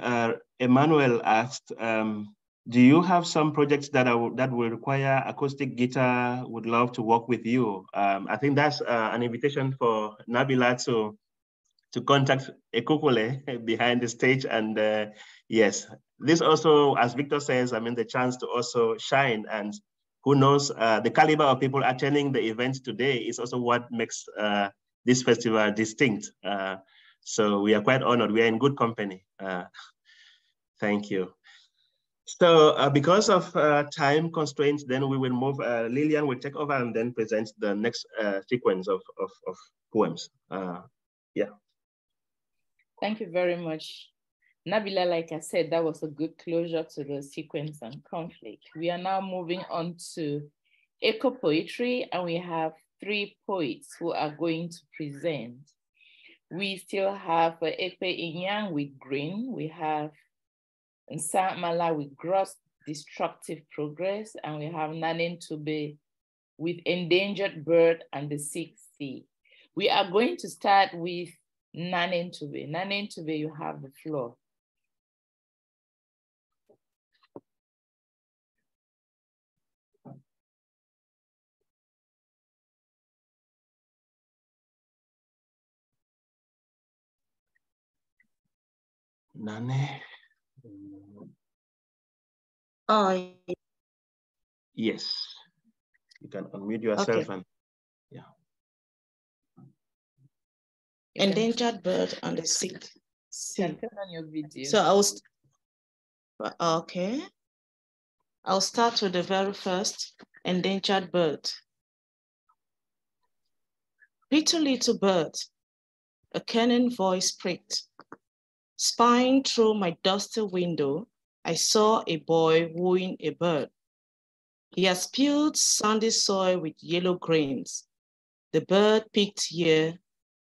Emmanuel asked, do you have some projects that will require acoustic guitar? Would love to work with you. I think that's an invitation for Nabila to contact Ekukule behind the stage. And yes, this also, as Victor says, I mean, the chance to also shine. And who knows, the caliber of people attending the event today is also what makes this festival distinct. So we are quite honored. We are in good company. Thank you. So because of time constraints, then we will move, Lilian will take over and then present the next sequence of poems. Yeah. Thank you very much. Nabila, like I said, that was a good closure to the sequence and conflict. We are now moving on to eco poetry, and we have 3 poets who are going to present. We still have Ekpe Inyang with green. We have Nsah Mala with gross destructive progress, and we have Nnane Ntube with endangered bird and the sick sea. We are going to start with Nnane Ntube. Nnane Ntube, you have the floor. Nnane. Oh, yes. You can unmute yourself. Okay. And yeah. Endangered bird and the sick sea. You can turn on your video. So I'll start with the very first, endangered bird. Pretty little bird, a cannon voice pricked. Spying through my dusty window, I saw a boy wooing a bird. He had spilled sandy soil with yellow grains. The bird picked here,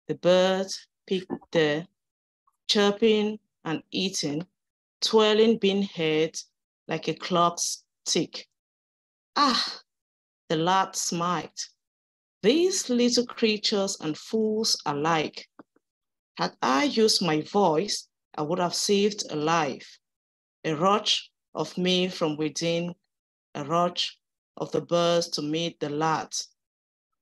the bird picked there, chirping and eating, twirling bean heads like a clock's tick. Ah, the lad smiled. These little creatures and fools alike. Had I used my voice, I would have saved a life. A rush of me from within, a rush of the birds to meet the lad.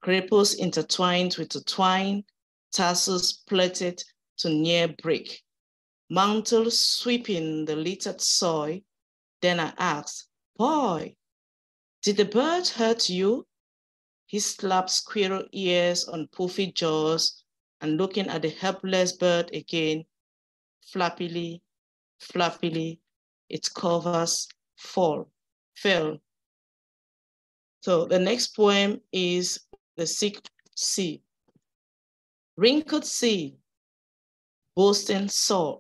Cripples intertwined with the twine, tassels plaited to near break. Mantle sweeping the littered soil. Then I asked, boy, did the bird hurt you? He slapped squirrel ears on puffy jaws and looking at the helpless bird again, flappily, flappily, its covers fell. So the next poem is The Sick Sea. Wrinkled sea, boasting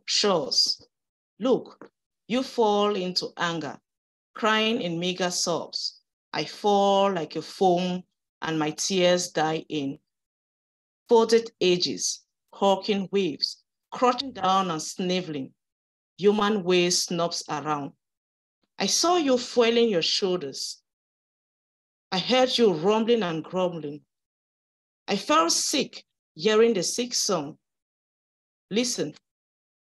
shores. Look, you fall into anger, crying in meager sobs. I fall like a foam and my tears die in. Folded edges, hawking waves, crouching down and sniveling. Human waste snobs around. I saw you foiling your shoulders. I heard you rumbling and grumbling. I felt sick hearing the sick song. Listen,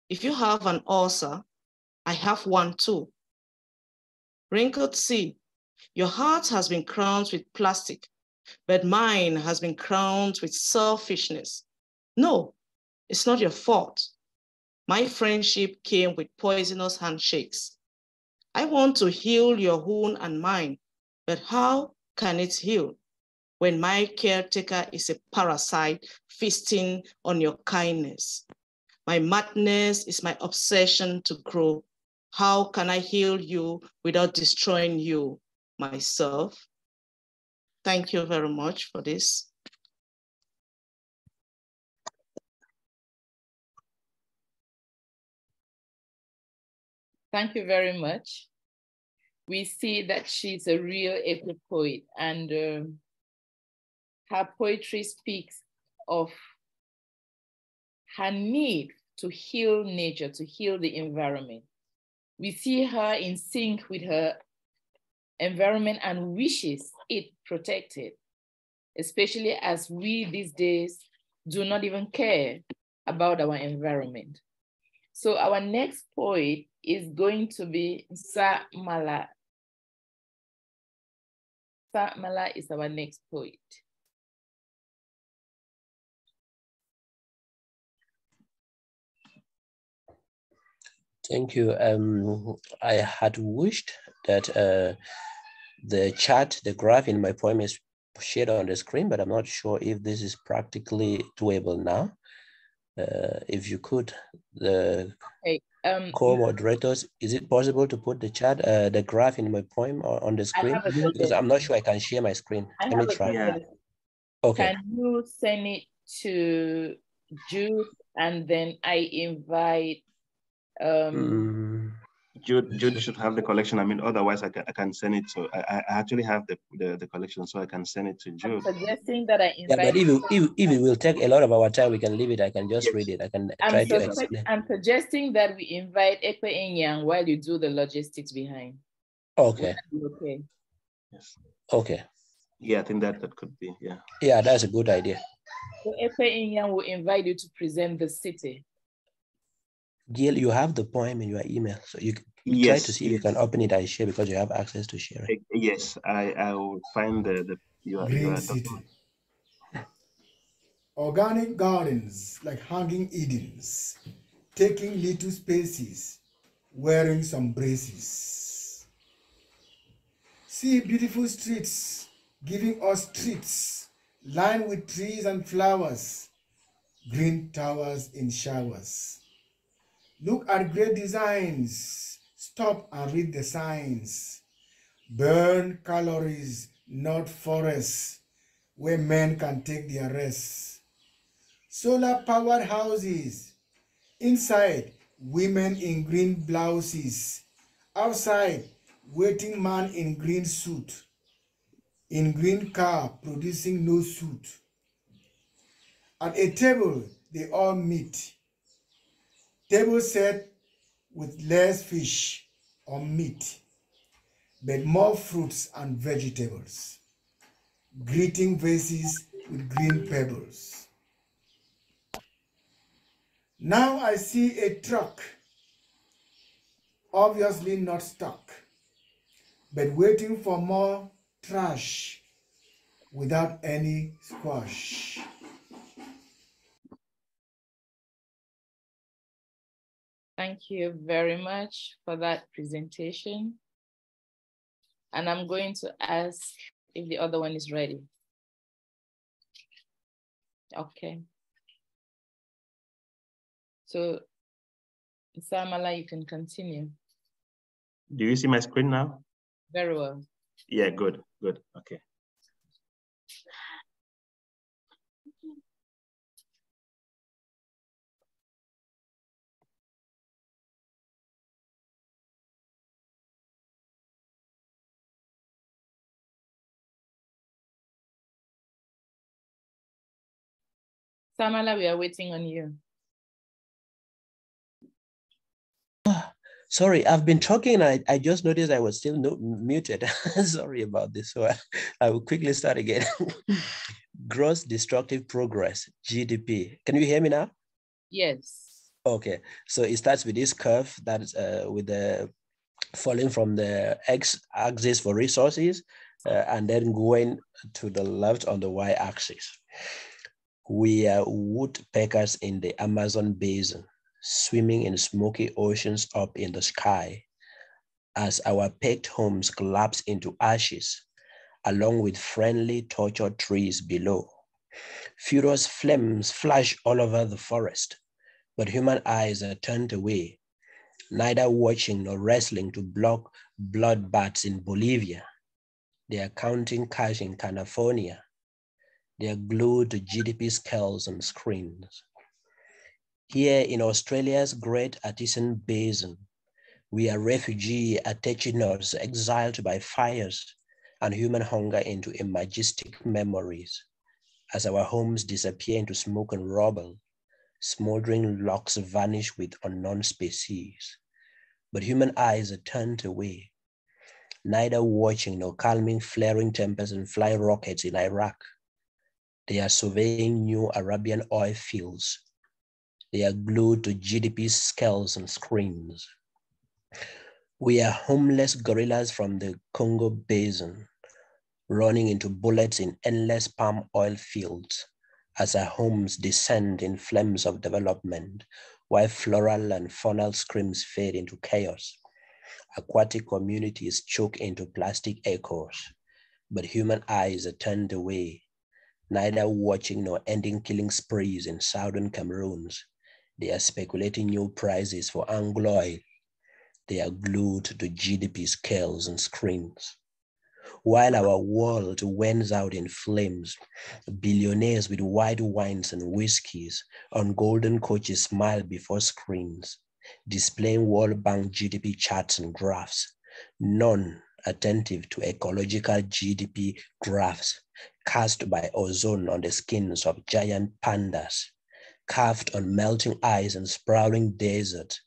if you have an ulcer, I have one too. Wrinkled sea, your heart has been crowned with plastic, but mine has been crowned with selfishness. No, it's not your fault. My friendship came with poisonous handshakes. I want to heal your wound and mine, but how can it heal when my caretaker is a parasite feasting on your kindness? My madness is my obsession to grow. How can I heal you without destroying you myself? Thank you very much for this. Thank you very much. We see that she's a real Ekpe poet, and her poetry speaks of her need to heal nature, to heal the environment. We see her in sync with her environment and wishes it protected, especially as we these days do not even care about our environment. So our next poet is going to be Nsah Mala. Nsah Mala is our next poet. Thank you. I had wished that the chart, the graph in my poem is shared on the screen, but I'm not sure if this is practically doable now. If you could, the co-moderators, is it possible to put the chart, the graph in my poem on the screen? Because I'm not sure I can share my screen. Let me try. Yeah. Okay. Can you send it to Jude, and then I invite Jude should have the collection. I mean, otherwise I can send it to, I actually have the collection, so I can send it to Jude. I'm suggesting that I invite. Yeah, but if it will take a lot of our time, we can leave it. I can just read it. I can try to explain. I'm suggesting that we invite Ekpe Inyang while you do the logistics behind. Okay. Okay. Yes. Okay. Yeah, I think that could be, yeah. Yeah, that's a good idea. So Ekpe Inyang will invite you to present the city. Gil, you have the poem in your email, so you try to see if you can open it and share because you have access to share it. Yes, I will find your city. Organic gardens like hanging Edens, taking little spaces, wearing some braces. See beautiful streets, giving us treats, lined with trees and flowers, green towers in showers. Look at great designs, stop and read the signs. Burn calories, not forests, where men can take their rest. Solar-powered houses, inside, women in green blouses. Outside, waiting man in green suit. In green car, producing no suit. At a table, they all meet. Table set with less fish or meat, but more fruits and vegetables. Greeting vases with green pebbles. Now I see a truck, obviously not stuck, but waiting for more trash without any squash. Thank you very much for that presentation. And I'm going to ask if the other one is ready. Okay. So, Nsah Mala, you can continue. Do you see my screen now? Very well. Yeah, good, okay. Nsah Mala, we are waiting on you. Sorry, I've been talking and I just noticed I was still muted. Sorry about this. So I will quickly start again. Gross destructive progress, GDP. Can you hear me now? Yes. Okay, so it starts with this curve that's with the falling from the x-axis for resources and then going to the left on the y-axis. We are woodpeckers in the Amazon basin, swimming in smoky oceans up in the sky as our pecked homes collapse into ashes, along with friendly tortured trees below. Furious flames flash all over the forest, but human eyes are turned away, neither watching nor wrestling to block bloodbaths in Bolivia. They are counting cash in California. They are glued to GDP scales and screens. Here in Australia's Great Artesian Basin, we are refugee Atechinos exiled by fires and human hunger into imagistic memories as our homes disappear into smoke and rubble. Smoldering locks vanish with unknown species, but human eyes are turned away, neither watching nor calming flaring tempests and fly rockets in Iraq. They are surveying new Arabian oil fields. They are glued to GDP scales and screens. We are homeless gorillas from the Congo Basin, running into bullets in endless palm oil fields as our homes descend in flames of development, while floral and faunal screams fade into chaos. Aquatic communities choke into plastic echoes, but human eyes are turned away, neither watching nor ending killing sprees in southern Cameroons. They are speculating new prices for Anglo oil. They are glued to GDP scales and screens. While our world wends out in flames, billionaires with white wines and whiskeys on golden coaches smile before screens, displaying World Bank GDP charts and graphs, none attentive to ecological GDP graphs cast by ozone on the skins of giant pandas, carved on melting ice and sprawling desert,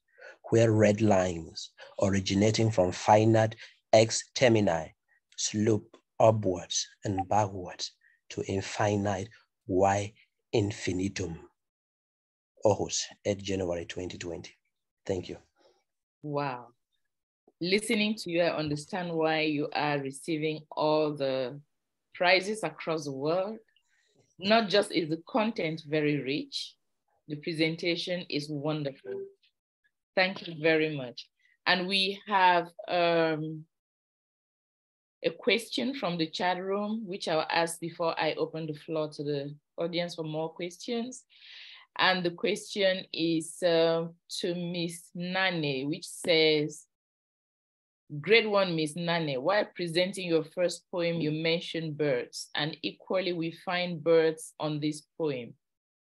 where red lines originating from finite X termini slope upwards and backwards to infinite Y infinitum. Aarhus, 8 January 2020. Thank you. Wow. Listening to you, I understand why you are receiving all the prizes across the world. Not just is the content very rich, the presentation is wonderful. Thank you very much. And we have a question from the chat room, which I'll ask before I open the floor to the audience for more questions. And the question is to Miss Nnane, which says, Grade 1, Miss Nnane, while presenting your first poem, you mentioned birds, and equally we find birds on this poem.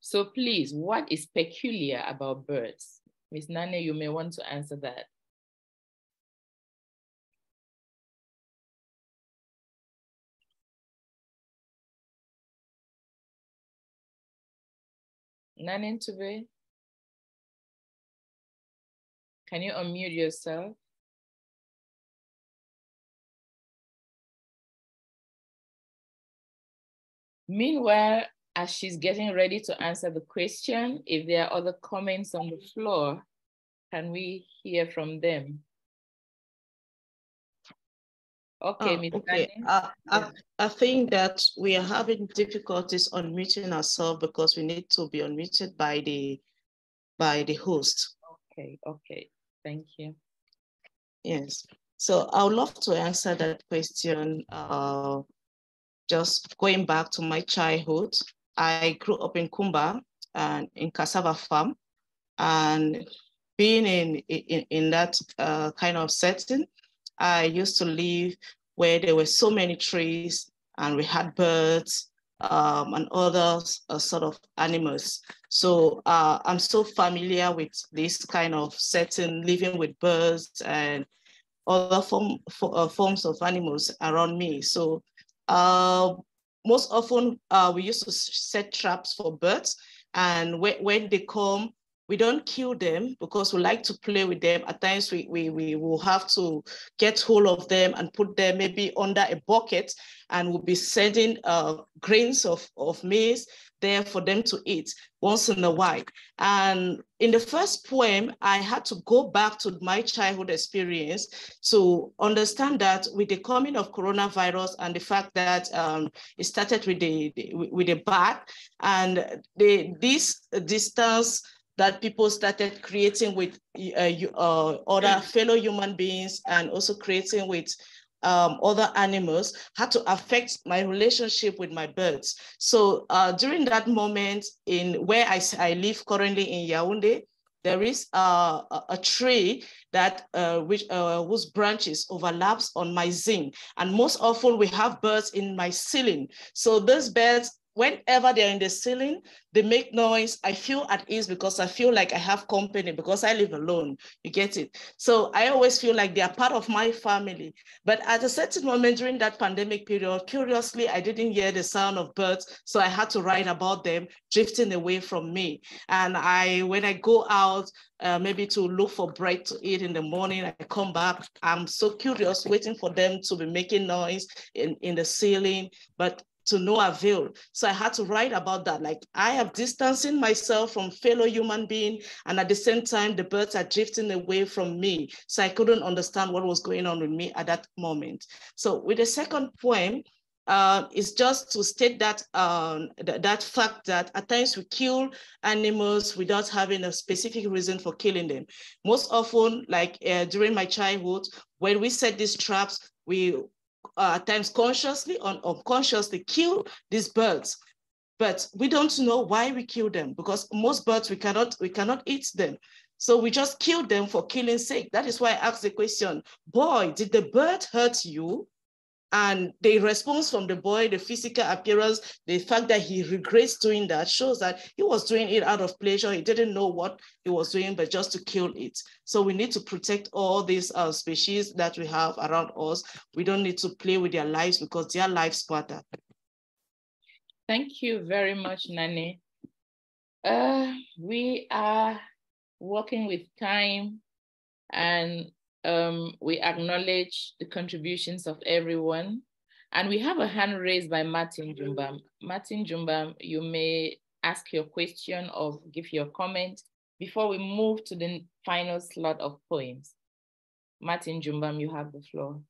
So please, what is peculiar about birds? Miss Nnane, you may want to answer that. Nnane Ntube, can you unmute yourself? Meanwhile, as she's getting ready to answer the question, if there are other comments on the floor, can we hear from them? Okay, Ms. Okay. I think that we are having difficulties unmuting ourselves because we need to be unmuted by the host. Okay, thank you. Yes, so I would love to answer that question. Just going back to my childhood, I grew up in Kumba and in cassava farm, and being in that kind of setting, I used to live where there were so many trees and we had birds and other sort of animals. So I'm so familiar with this kind of setting, living with birds and other forms of animals around me. So most often we used to set traps for birds, and when they come, We don't kill them because we like to play with them. At times we will have to get hold of them and put them maybe under a bucket, and we'll be sending grains of maize there for them to eat once in a while. And in the first poem, I had to go back to my childhood experience to understand that with the coming of coronavirus and the fact that it started with the bat, and this distance that people started creating with other fellow human beings and also creating with other animals had to affect my relationship with my birds. So during that moment in where I live currently in Yaoundé, there is a tree that whose branches overlaps on my zinc. And most often we have birds in my ceiling. So those birds, whenever they're in the ceiling, they make noise. I feel at ease because I feel like I have company because I live alone. You get it? So I always feel like they are part of my family. But at a certain moment during that pandemic period, curiously, I didn't hear the sound of birds. So I had to write about them drifting away from me. And when I go out, maybe to look for bread to eat in the morning, I come back, I'm so curious, waiting for them to be making noise in the ceiling. But to no avail. So I had to write about that. Like, I am distancing myself from fellow human being, and at the same time, the birds are drifting away from me. So I couldn't understand what was going on with me at that moment. So with the second poem, it's just to state that that fact that at times we kill animals without having a specific reason for killing them. Most often, like during my childhood, when we set these traps, we at times consciously or unconsciously kill these birds, but we don't know why we kill them, because most birds we cannot eat them. So we just kill them for killing's sake. That is why I asked the question, boy, did the bird hurt you? And the response from the boy, the physical appearance, the fact that he regrets doing that shows that he was doing it out of pleasure. He didn't know what he was doing, but just to kill it. So we need to protect all these species that we have around us. We don't need to play with their lives because their lives matter. Thank you very much, Nnane. We are working with time, and we acknowledge the contributions of everyone. And we have a hand raised by Martin Jumbam. Martin Jumbam, you may ask your question or give your comment before we move to the final slot of poems. Martin Jumbam, you have the floor.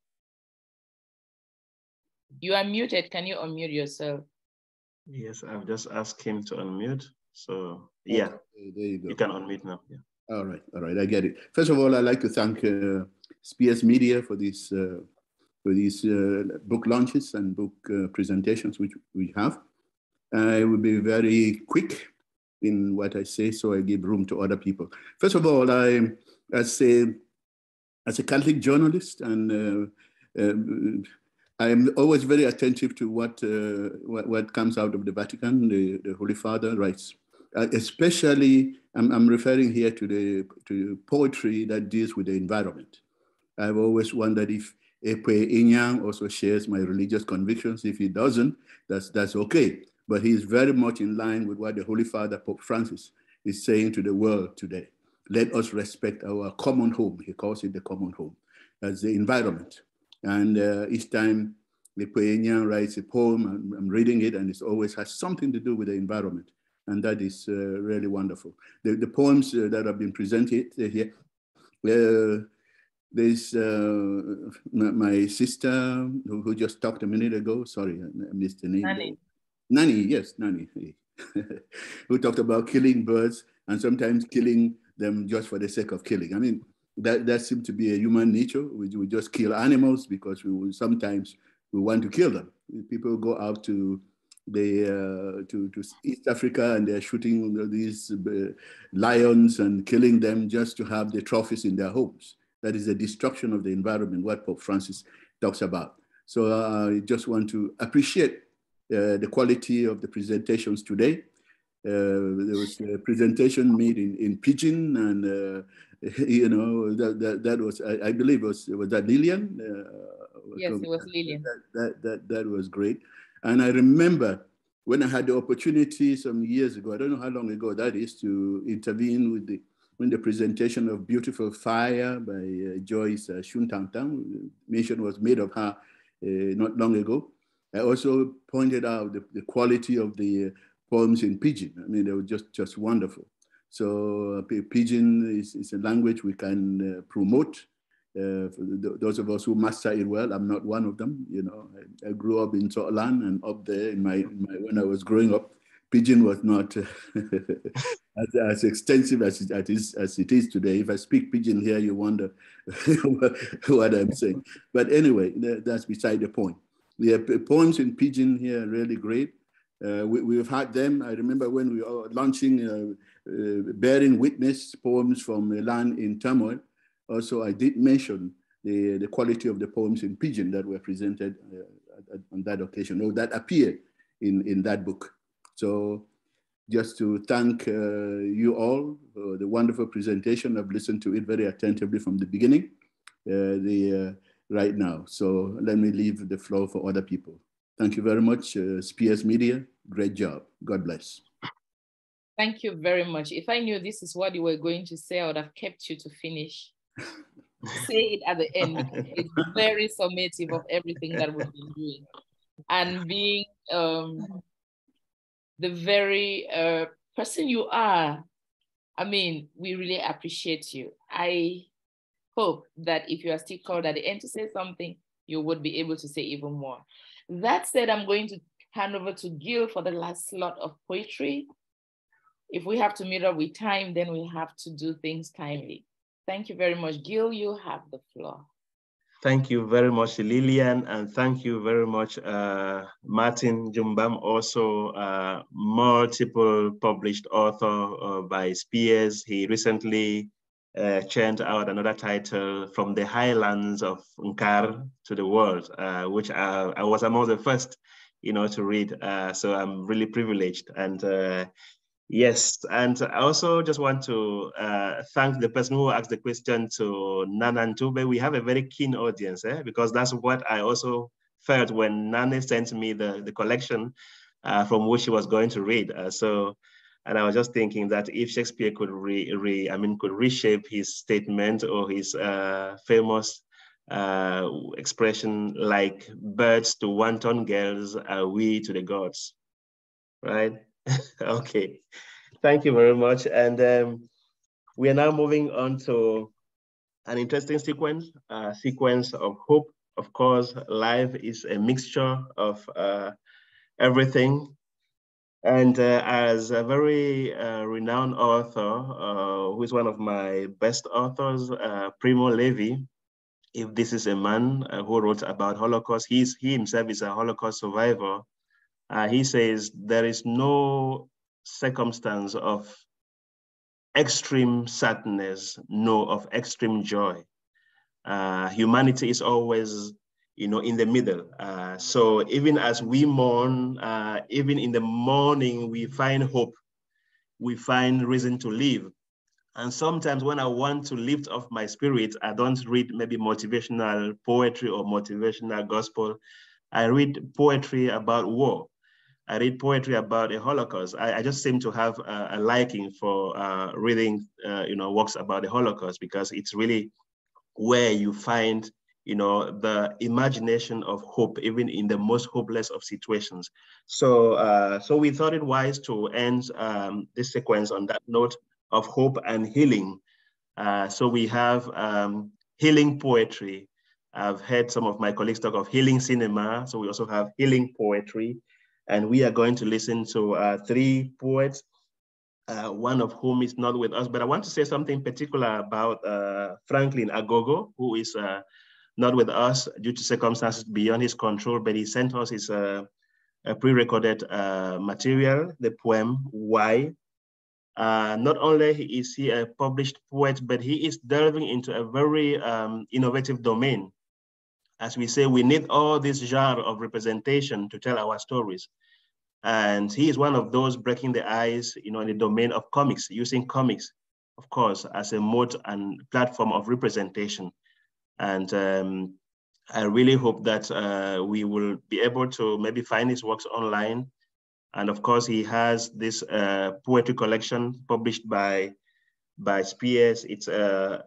You are muted. Can you unmute yourself? Yes, I've just asked him to unmute. So yeah, okay, there you go. You can unmute now. Yeah. All right, I get it. First of all, I'd like to thank Spears Media for these book launches and book presentations which we have. I will be very quick in what I say, so I give room to other people. First of all, as a Catholic journalist, and I'm always very attentive to what comes out of the Vatican. The Holy Father writes. Especially, I'm referring here to poetry that deals with the environment. I've always wondered if Ekpe Inyang also shares my religious convictions. If he doesn't, that's okay. But he is very much in line with what the Holy Father, Pope Francis, is saying to the world today. Let us respect our common home. He calls it the common home, as the environment. And each time Ekpe Inyang writes a poem, I'm reading it, and it always has something to do with the environment. And that is really wonderful. The poems that have been presented here, there's my sister who just talked a minute ago. Sorry, I missed the name. Nnane, yes, Nnane, who talked about killing birds and sometimes killing them just for the sake of killing. I mean, that seems to be a human nature. We just kill animals because sometimes we want to kill them. People go out to East Africa and they're shooting these lions and killing them just to have the trophies in their homes. That is the destruction of the environment, what Pope Francis talks about. So I just want to appreciate the quality of the presentations today. There was a presentation made in Pidgin, and you know, that was, I believe, was that Lilian? Yes, it was Lilian. That was great. And I remember when I had the opportunity some years ago, I don't know how long ago that is, to intervene with the presentation of Beautiful Fire by Joyce Shuntantang, mention was made of her not long ago. I also pointed out the quality of the poems in Pidgin. I mean, they were just wonderful. So Pidgin is a language we can promote. For those of us who master it well, I'm not one of them. You know, I grew up in Scotland, and up there when I was growing up, Pidgin was not as extensive as it is today. If I speak Pidgin here, you wonder what I'm saying. But anyway, that's beside the point. The poems in Pidgin here are really great. We've had them. I remember when we were launching Bearing Witness, poems from a land in turmoil. Also, I did mention the quality of the poems in Pidgin that were presented on that occasion, or that appeared in that book. So just to thank you all for the wonderful presentation. I've listened to it very attentively from the beginning right now. So let me leave the floor for other people. Thank you very much, Spears Media. Great job. God bless. Thank you very much. If I knew this is what you were going to say, I would have kept you to finish. Say it at the end. It's very summative of everything that we've been doing. And being the very person you are, I mean, we really appreciate you. I hope that if you are still called at the end to say something, you would be able to say even more. That said, I'm going to hand over to Gil for the last slot of poetry. If we have to meet up with time, then we have to do things timely. Thank you very much. Gil, you have the floor. Thank you very much, Lilian, and thank you very much, Martin Jumbam, also multiple published author by Spears. He recently churned out another title, From the Highlands of Nkar to the World, which I was among the first, to read. So I'm really privileged. And yes, and I also just want to thank the person who asked the question to Nnane Ntube. We have a very keen audience, because that's what I also felt when Nnane sent me the collection from which she was going to read. And I was just thinking that if Shakespeare could could reshape his statement or his famous expression, like birds to wanton girls are we to the gods, right? Okay, thank you very much. And we are now moving on to an interesting sequence of hope. Of course, life is a mixture of everything. And as a very renowned author, who is one of my best authors, Primo Levi, if this is a man who wrote about Holocaust, he himself is a Holocaust survivor. He says there is no circumstance of extreme sadness, nor of extreme joy. Humanity is always, in the middle. So even as we mourn, even in the morning, we find hope, we find reason to live. And sometimes when I want to lift up my spirit, I don't read maybe motivational poetry or motivational gospel. I read poetry about war. I read poetry about the Holocaust. I just seem to have a liking for reading, works about the Holocaust, because it's really where you find, the imagination of hope, even in the most hopeless of situations. So we thought it wise to end this sequence on that note of hope and healing. So we have healing poetry. I've heard some of my colleagues talk of healing cinema. So we also have healing poetry. And we are going to listen to 3 poets, one of whom is not with us. But I want to say something particular about Franklin Agogho, who is not with us due to circumstances beyond his control, but he sent us his pre-recorded material, the poem, Why. Not only is he a published poet, but he is delving into a very innovative domain. As we say, we need all this genre of representation to tell our stories. And he is one of those breaking the ice, in the domain of comics, using comics, of course, as a mode and platform of representation. And I really hope that we will be able to maybe find his works online And of course, he has this poetry collection published by Spears. It's a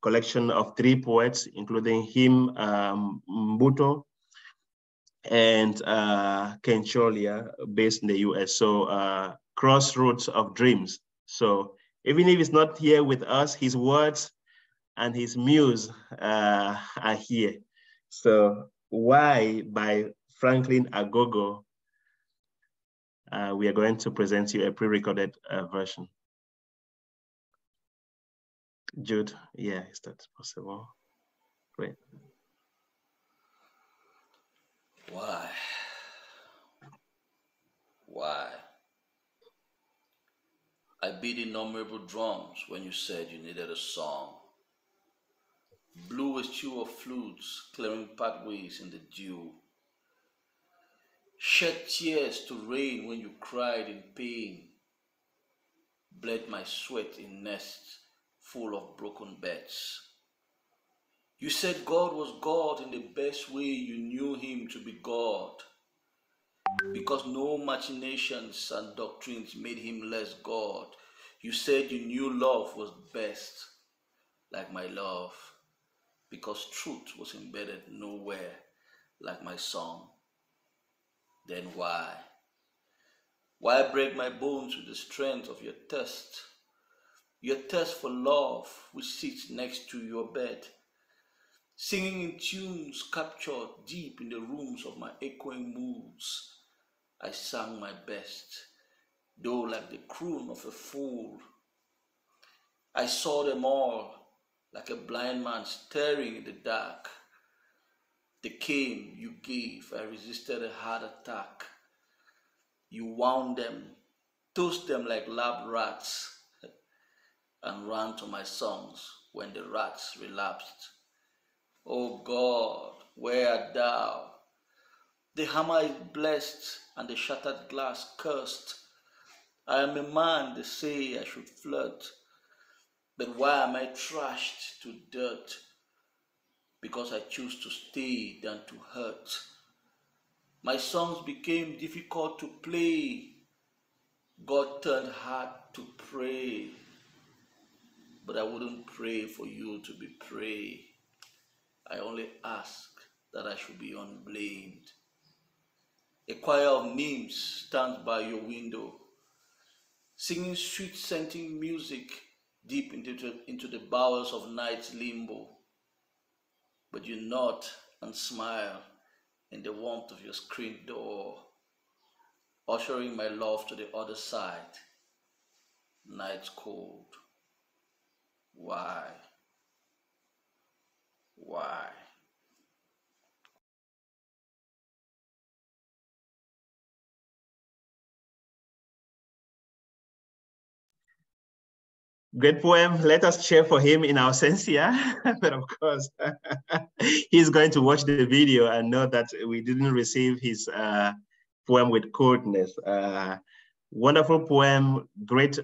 collection of 3 poets, including him, Mbuto, and Ken Cholia, based in the US. So Crossroads of Dreams. So even if he's not here with us, his words and his muse are here. So Why by Franklin Agogho. We are going to present you a pre-recorded version. Jude, yeah, is that possible? Great. Why? Why? I beat innumerable drums when you said you needed a song. Blew a stew of flutes, clearing pathways in the dew. Shed tears to rain when you cried in pain. Bled my sweat in nests full of broken beds. You said God was God in the best way you knew him to be God, because no machinations and doctrines made him less God. You said you knew love was best, like my love, because truth was embedded nowhere, like my song. Then why? Why break my bones with the strength of your thirst? Your thirst for love, which sits next to your bed, singing in tunes captured deep in the rooms of my echoing moods. I sang my best, though like the croon of a fool. I saw them all like a blind man staring in the dark. They came, you gave, I resisted a heart attack. You wound them, tossed them like lab rats, and ran to my songs when the rats relapsed. Oh God, where art thou? The hammer is blessed and the shattered glass cursed. I am a man, they say I should flirt, but why am I trashed to dirt? Because I choose to stay than to hurt. My songs became difficult to play. God turned hard to pray, but I wouldn't pray for you to be prey. I only ask that I should be unblamed. A choir of nymphs stands by your window, singing sweet-scenting music deep into the bowels of night's limbo. But you nod and smile in the warmth of your screen door, ushering my love to the other side. Night's cold. Why? Why? Great poem. Let us cheer for him in our sense here. But of course, he's going to watch the video and know that we didn't receive his poem with coldness. Wonderful poem, great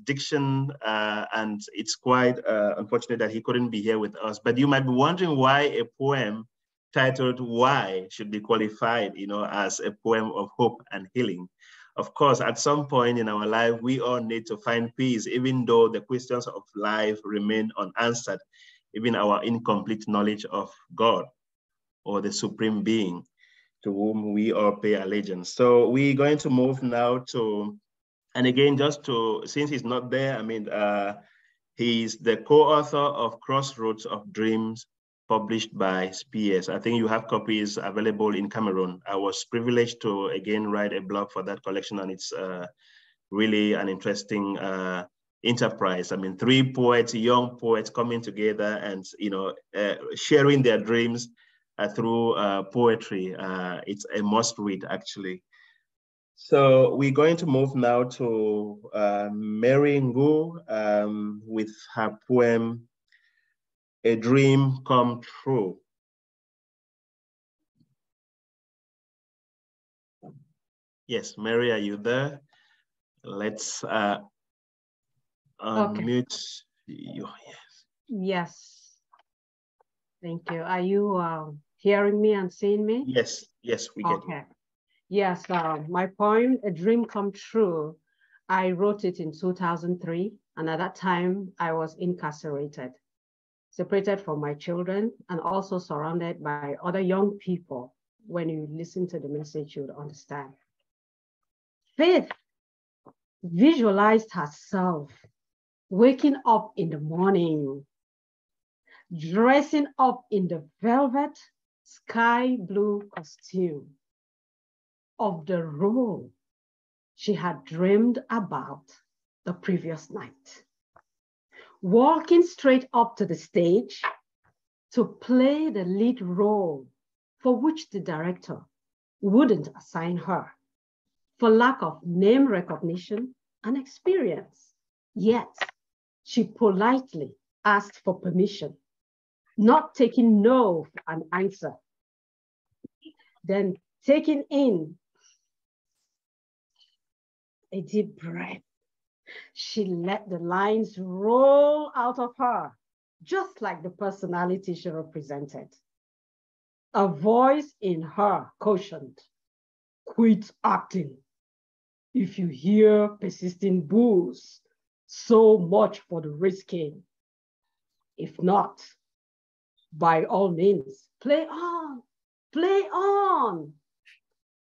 diction, and it's quite unfortunate that he couldn't be here with us. But you might be wondering why a poem titled Why should be qualified, as a poem of hope and healing. Of course, at some point in our life, we all need to find peace, even though the questions of life remain unanswered, even our incomplete knowledge of God or the Supreme Being to whom we all pay allegiance. So we're going to move now to, and again, since he's not there, he's the co-author of Crossroads of Dreams, published by Spears. I think you have copies available in Cameroon. I was privileged to, again, write a blog for that collection, and it's really an interesting enterprise. 3 poets, young poets coming together and, sharing their dreams through poetry. It's a must read, actually. So we're going to move now to Mary Ngwebong with her poem, A Dream Come True. Yes, Mary, are you there? Let's unmute you. Yes. Yes. Thank you. Are you hearing me and seeing me? Yes, we get you. Okay. Yes, my poem, A Dream Come True, I wrote it in 2003. And at that time, I was incarcerated, separated from my children, and also surrounded by other young people. When you listen to the message, you would understand. Faith visualized herself waking up in the morning, dressing up in the velvet sky blue costume of the role she had dreamed about the previous night, walking straight up to the stage to play the lead role for which the director wouldn't assign her for lack of name recognition and experience. Yet, she politely asked for permission, not taking no for an answer. Then taking in a deep breath, she let the lines roll out of her, just like the personality she represented. A voice in her cautioned, quit acting. If you hear persisting boos, so much for the risking. If not, by all means, play on, play on.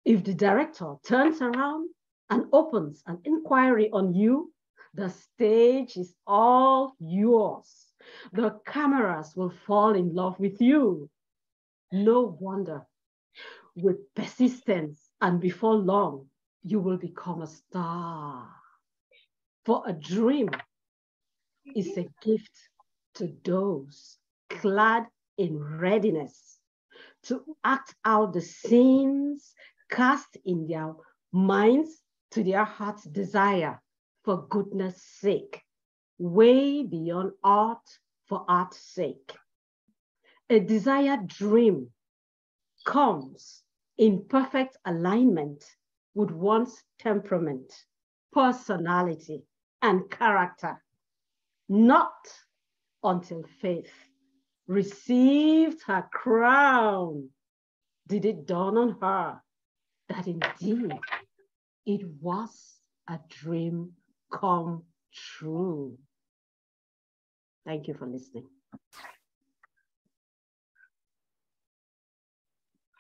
If the director turns around and opens an inquiry on you, the stage is all yours. The cameras will fall in love with you. No wonder, with persistence and before long, you will become a star. For a dream is a gift to those clad in readiness to act out the scenes cast in their minds to their heart's desire for goodness sake, way beyond art for art's sake. A desired dream comes in perfect alignment with one's temperament, personality, and character, not until faith received her crown did it dawn on her that indeed it was a dream come true. Thank you for listening.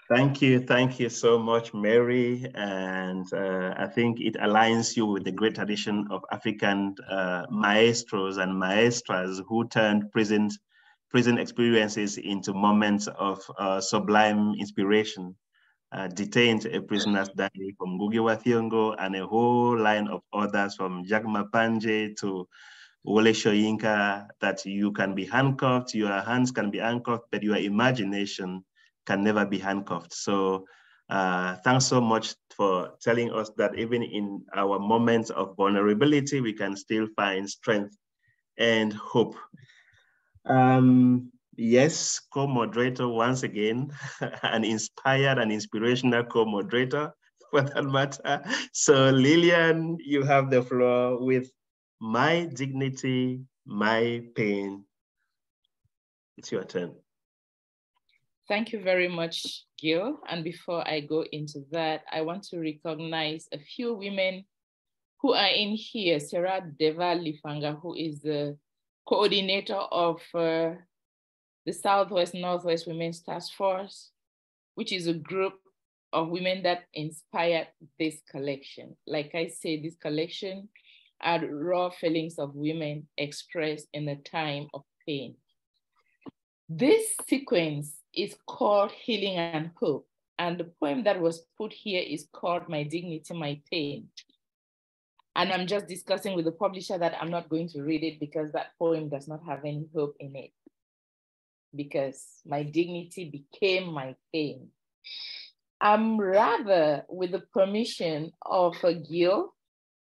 Thank you so much, Mary. And I think it aligns you with the great tradition of African maestros and maestras who turned prison experiences into moments of sublime inspiration. Detained a prisoner's diary from Ngugi wa Thiong'o and a whole line of others from Jagma Panje to Wole Soyinka, that you can be handcuffed, your hands can be handcuffed, but your imagination can never be handcuffed. So thanks so much for telling us that even in our moments of vulnerability, we can still find strength and hope. Yes, co-moderator once again, an inspired and inspirational co-moderator for that matter. So Lilian, you have the floor with My Dignity, My Pain. It's your turn. Thank you very much, Gil. And before I go into that, I want to recognize a few women who are in here. Sarah Deva Lifanga, who is the coordinator of the Southwest Northwest Women's Task Force, which is a group of women that inspired this collection. Like I say, this collection are raw feelings of women expressed in a time of pain. This sequence is called Healing and Hope. And the poem that was put here is called My Dignity, My Pain. And I'm just discussing with the publisher that I'm not going to read it because that poem does not have any hope in it. Because my dignity became my pain. I'm rather, with the permission of Gil,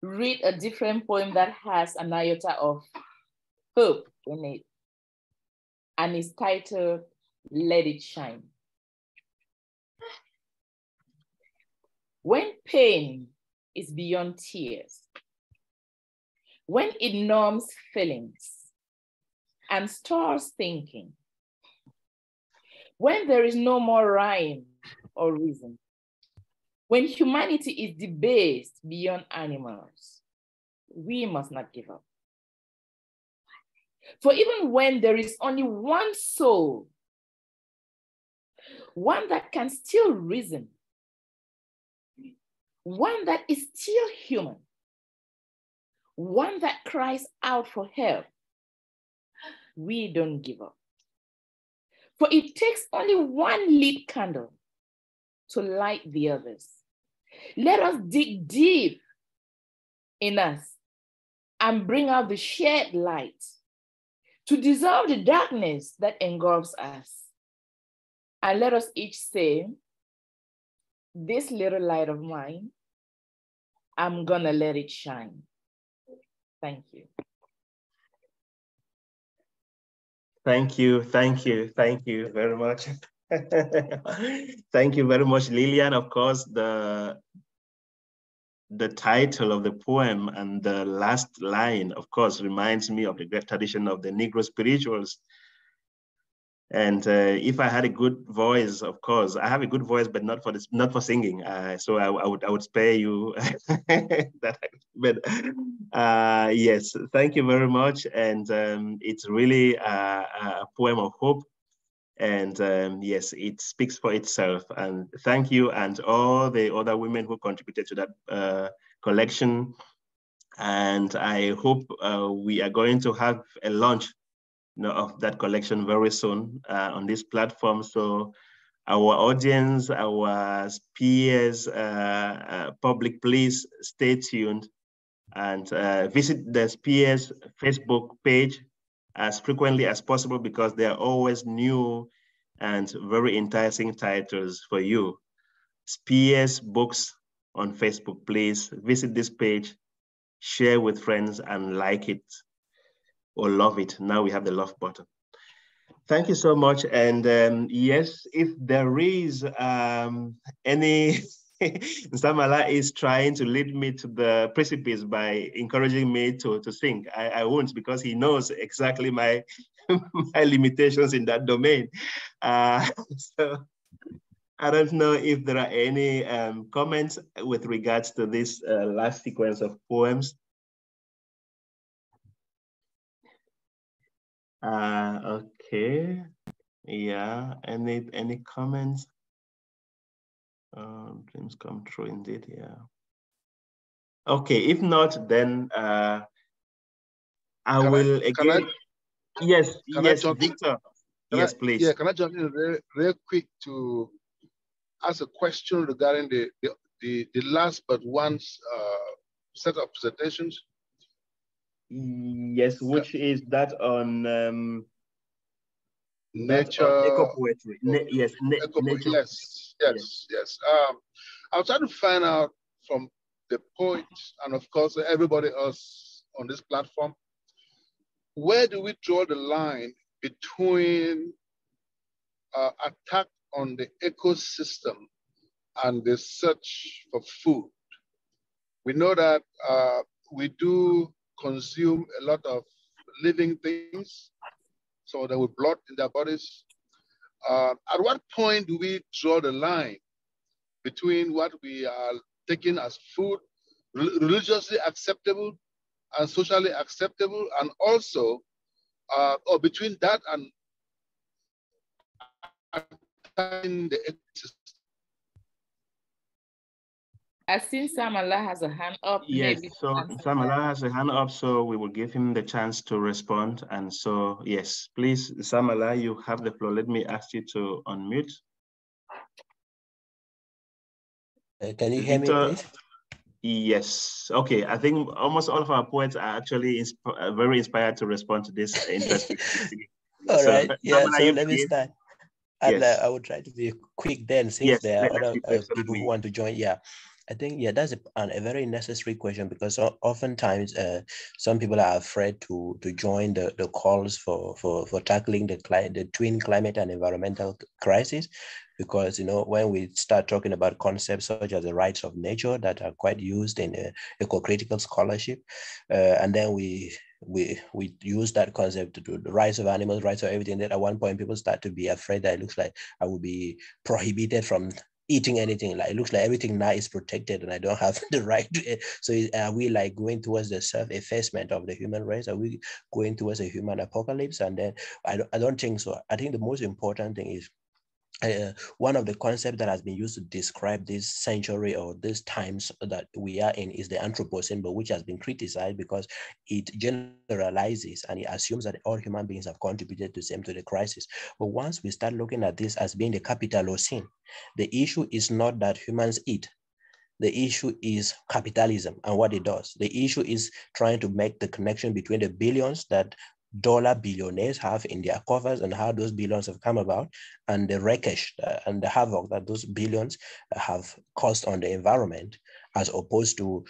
read a different poem that has an iota of hope in it. And it's titled, Let It Shine. When pain is beyond tears, when it numbs feelings and stores thinking, when there is no more rhyme or reason, When humanity is debased beyond animals, we must not give up. For even when there is only one soul, one that can still reason, one that is still human, one that cries out for help, we don't give up. For it takes only one lit candle to light the others. Let us dig deep in us and bring out the shared light to dissolve the darkness that engulfs us. And let us each say, this little light of mine, I'm gonna let it shine. Thank you. Thank you very much. Thank you very much, Lilian. Of course, the title of the poem and the last line, of course, reminds me of the great tradition of the Negro spirituals. And if I had a good voice, of course, I have a good voice, but not for singing. So I would spare you that. But yes, thank you very much. And it's really a poem of hope. And yes, it speaks for itself. And thank you and all the other women who contributed to that collection. And I hope we are going to have a launch of that collection very soon on this platform. So our audience, our peers, public, please stay tuned and visit the Spears Facebook page as frequently as possible, because there are always new and very enticing titles for you. Spears Books on Facebook, please visit this page, share with friends and like it or love it. Now we have the love button. Thank you so much. And yes, if there is any, Nsah Mala is trying to lead me to the precipice by encouraging me to sing. I won't, because he knows exactly my, my limitations in that domain. So I don't know if there are any comments with regards to this last sequence of poems. Okay, yeah, any comments? Dreams come true indeed, yeah. Okay, if not, then I will again. Yes, Victor. Yes, please. Yeah, can I jump in real quick to ask a question regarding the last but one set of presentations? Yes, which is that on nature, eco poetry. Yes, nature. Yes. I was trying to find out from the poets and of course everybody else on this platform, where do we draw the line between attack on the ecosystem and the search for food? We know that we do consume a lot of living things, so they will blood in their bodies. At what point do we draw the line between what we are taking as food, religiously acceptable and socially acceptable, and also, or between that and attacking the ecosystem? I see Nsah Mala has a hand up. Yes, maybe so Nsah Mala has a hand up, so we will give him the chance to respond. And so, yes, please, Nsah Mala, you have the floor. Let me ask you to unmute. Can you hear me, please? Yes. Okay. I think almost all of our poets are actually very inspired to respond to this interesting. All so, right. Yeah. Mala, So let me start. And yes. I will try to be quick then, since there are other people who want to join. Yeah. I think, yeah, that's a very necessary question, because oftentimes some people are afraid to join the calls for tackling the twin climate and environmental crisis, because, you know, when we start talking about concepts such as the rights of nature that are quite used in eco-critical scholarship, and then we use that concept to do the rights of animals, rights of everything, that at one point people start to be afraid that it looks like I will be prohibited from eating anything. Like it looks like everything now is protected and I don't have the right to it. So are we like going towards the self-effacement of the human race? Are we going towards a human apocalypse? And then I don't think so. I think the most important thing is one of the concepts that has been used to describe this century or these times that we are in is the Anthropocene, but which has been criticized because it generalizes and it assumes that all human beings have contributed the same to the crisis. But once we start looking at this as being the Capitalocene, the issue is not that humans eat. The issue is capitalism and what it does. The issue is trying to make the connection between the billions that dollar billionaires have in their coffers and how those billions have come about, and the wreckage and the havoc that those billions have caused on the environment, as opposed to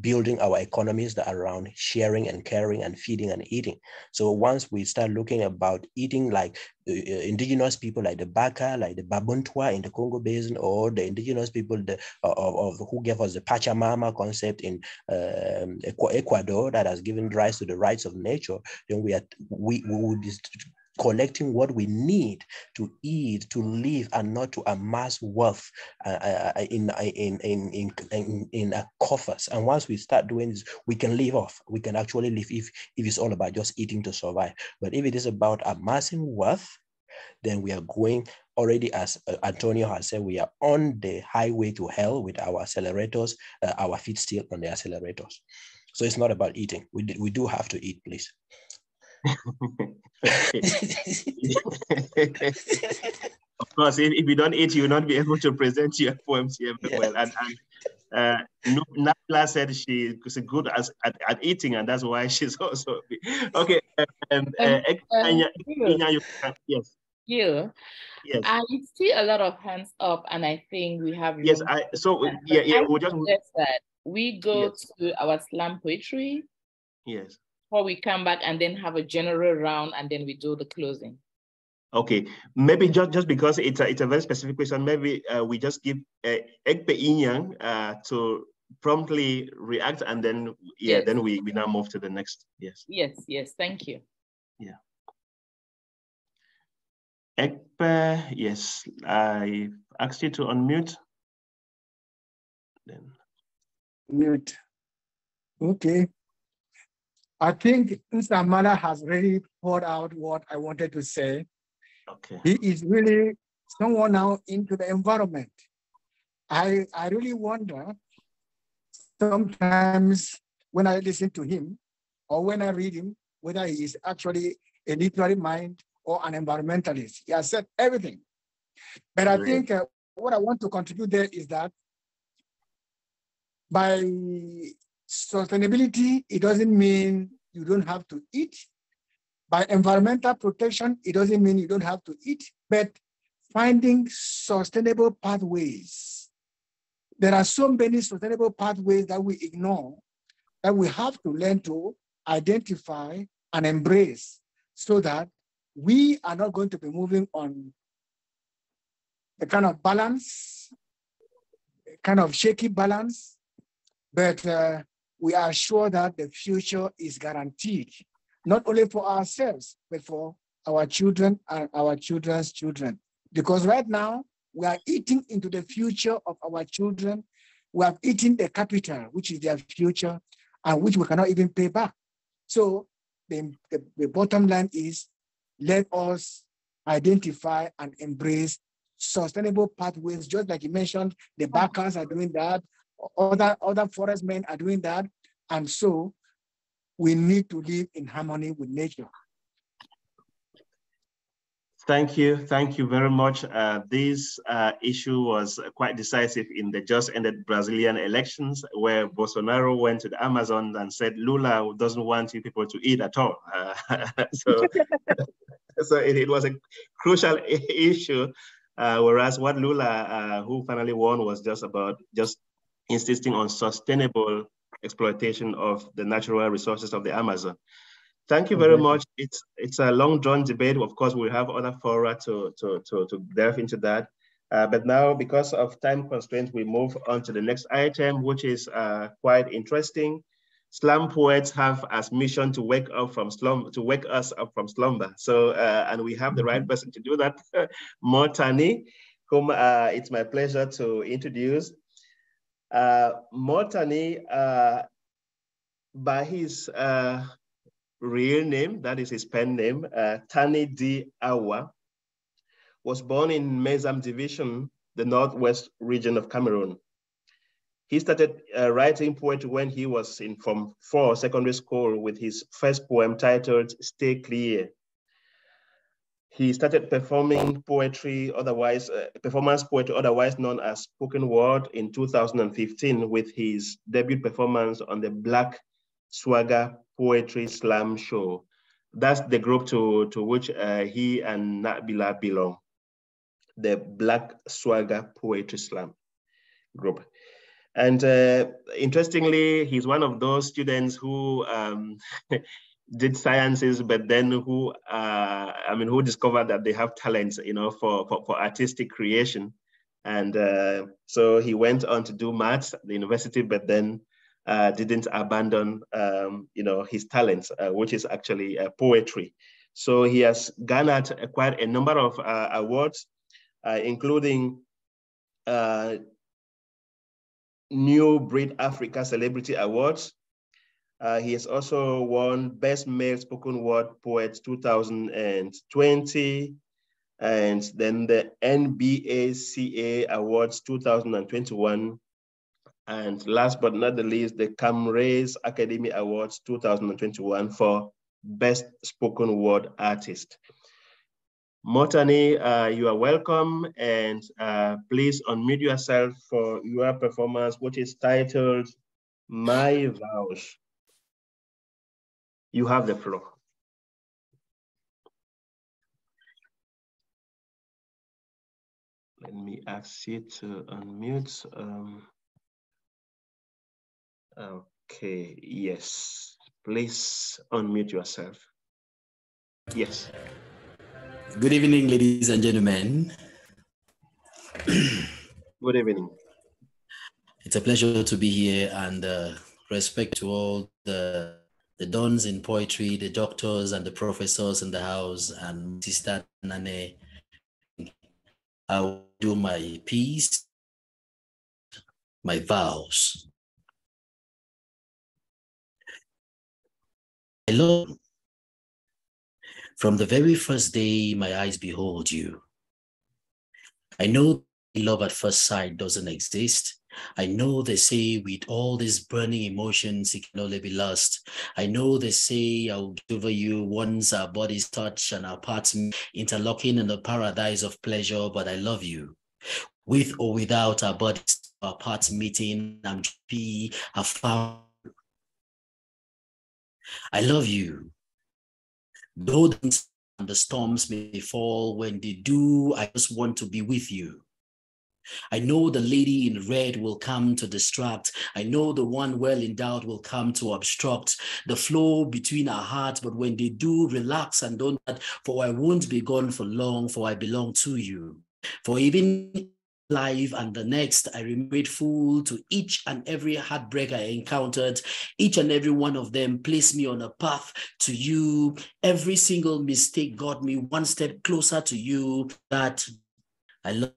building our economies that are around sharing and caring and feeding and eating. So once we start looking about eating like indigenous people like the Baka, like the Babuntwa in the Congo Basin, or the indigenous people of who gave us the Pachamama concept in Ecuador that has given rise to the rights of nature, then we will be collecting what we need to eat, to live, and not to amass wealth in coffers. And once we start doing this, we can live off. We can actually live if it's all about just eating to survive. But if it is about amassing wealth, then we are going already, as Antonio has said, we are on the highway to hell with our accelerators, our feet still on the accelerators. So it's not about eating. We do have to eat, please. Of course, if you don't eat, you will not be able to present your poems here very well. And Nabila said she is good at eating, and that's why she's also okay. Yes. Yeah. Yes. I see a lot of hands up, and I think we have. Yes. We just that we go to our slam poetry. Yes. Or we come back and then have a general round, and then we do the closing. Okay, maybe just because it's a very specific question, maybe we just give Ekpe Inyang to promptly react, and then then we now move to the next. Yes. Yes. Thank you. Yeah. Ekpe, yes, I asked you to unmute. Then mute. Okay. I think Nsah Mala has really poured out what I wanted to say. Okay. He is really someone now into the environment. I really wonder sometimes when I listen to him or when I read him, whether he is actually a literary mind or an environmentalist. He has said everything. But I think what I want to contribute there is that by sustainability, it doesn't mean you don't have to eat. By environmental protection, it doesn't mean you don't have to eat, but finding sustainable pathways. There are so many sustainable pathways that we ignore that we have to learn to identify and embrace so that we are not going to be moving on a kind of balance, a kind of shaky balance, but we are sure that the future is guaranteed, not only for ourselves, but for our children and our children's children. Because right now, we are eating into the future of our children. We have eaten the capital, which is their future, and which we cannot even pay back. So the bottom line is, let us identify and embrace sustainable pathways, just like you mentioned, the Bakas are doing that, other forest men are doing that, and so we need to live in harmony with nature. Thank you very much. This issue was quite decisive in the just ended Brazilian elections, where Bolsonaro went to the Amazon and said Lula doesn't want you people to eat at all. So it was a crucial issue, whereas what Lula, who finally won, was just about insisting on sustainable exploitation of the natural resources of the Amazon. Thank you very much. It's a long drawn debate. Of course, we'll have other fora to delve into that. But now, because of time constraints, we move on to the next item, which is quite interesting. Slam poets have as mission to wake us up from slumber. So, and we have the right person to do that, Motani, whom it's my pleasure to introduce. Motani, by his real name, that is his pen name, Tani D. Awa, was born in Mezam Division, the Northwest region of Cameroon. He started writing poetry when he was in Form 4 secondary school with his first poem titled Stay Clear. He started performing poetry, performance poetry, otherwise known as spoken word, in 2015 with his debut performance on the Black Swagger Poetry Slam show. That's the group to which he and Nabila belong, the Black Swagger Poetry Slam group. And interestingly, he's one of those students who did sciences, but then who discovered that they have talents, for artistic creation. And so he went on to do maths at the university, but then didn't abandon, his talents, which is actually poetry. So he has garnered quite a number of awards, including New Breed Africa Celebrity Awards. He has also won Best Male Spoken Word Poet 2020, and then the NBACA Awards 2021. And last but not the least, the Camrays Academy Awards 2021 for Best Spoken Word Artist. Motani, you are welcome, and please unmute yourself for your performance, which is titled My Vows. You have the floor. Let me ask you to unmute. Okay, yes. Please unmute yourself. Yes. Good evening, ladies and gentlemen. Good evening. It's a pleasure to be here, and respect to all the dons in poetry, the doctors and the professors in the house, and Sister Nnane. I will do my piece, my vows. I love you. From the very first day my eyes behold you. I know love at first sight doesn't exist. I know they say with all these burning emotions, it can only be lost. I know they say I'll give over you once our bodies touch and our parts interlocking in the paradise of pleasure, but I love you. With or without our bodies, our parts meeting, I'm be a found. I love you. Though the storms may fall, when they do, I just want to be with you. I know the lady in red will come to distract. I know the one well endowed will come to obstruct the flow between our hearts. But when they do, relax and don't, for I won't be gone for long, for I belong to you. For even life and the next, I remain grateful to each and every heartbreak I encountered. Each and every one of them placed me on a path to you. Every single mistake got me one step closer to you. That I love.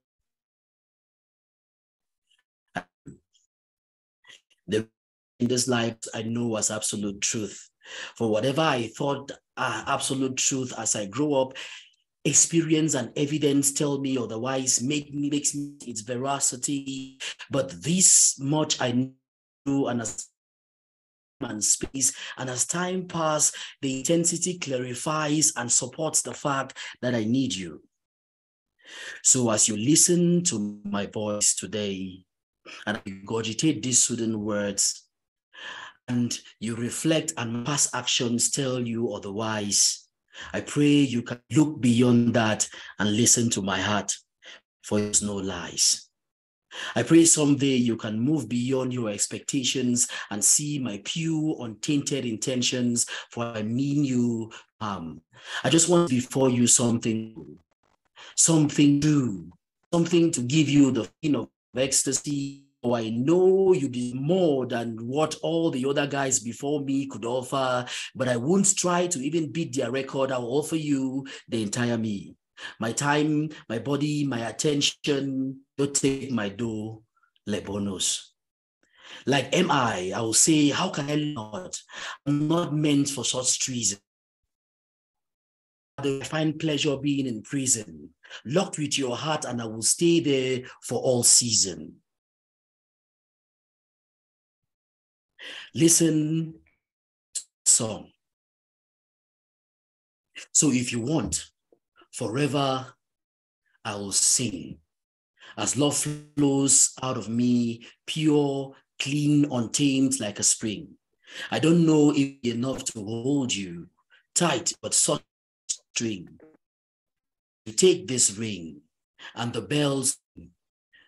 In this life, I know as absolute truth. For whatever I thought absolute truth as I grow up, experience and evidence tell me otherwise, makes me its veracity. But this much I know, and as and space, and as time passes, the intensity clarifies and supports the fact that I need you. So as you listen to my voice today, and you regurgitate these soothing words, and you reflect and past actions tell you otherwise, I pray you can look beyond that and listen to my heart, for there's no lies. I pray someday you can move beyond your expectations and see my pure, untainted intentions, for I mean you. I just want before you something new, something to give you the feeling of ecstasy. Oh, I know you did more than what all the other guys before me could offer, but I won't try to even beat their record. I'll offer you the entire me. My time, my body, my attention, don't take my do le bonus. Like am I will say, how can I not? I'm not meant for such treason. I find pleasure being in prison, locked with your heart, and I will stay there for all season. Listen to the song. So if you want, forever I will sing. As love flows out of me, pure, clean, untamed like a spring. I don't know if enough to hold you tight, but such string. You take this ring and the bells,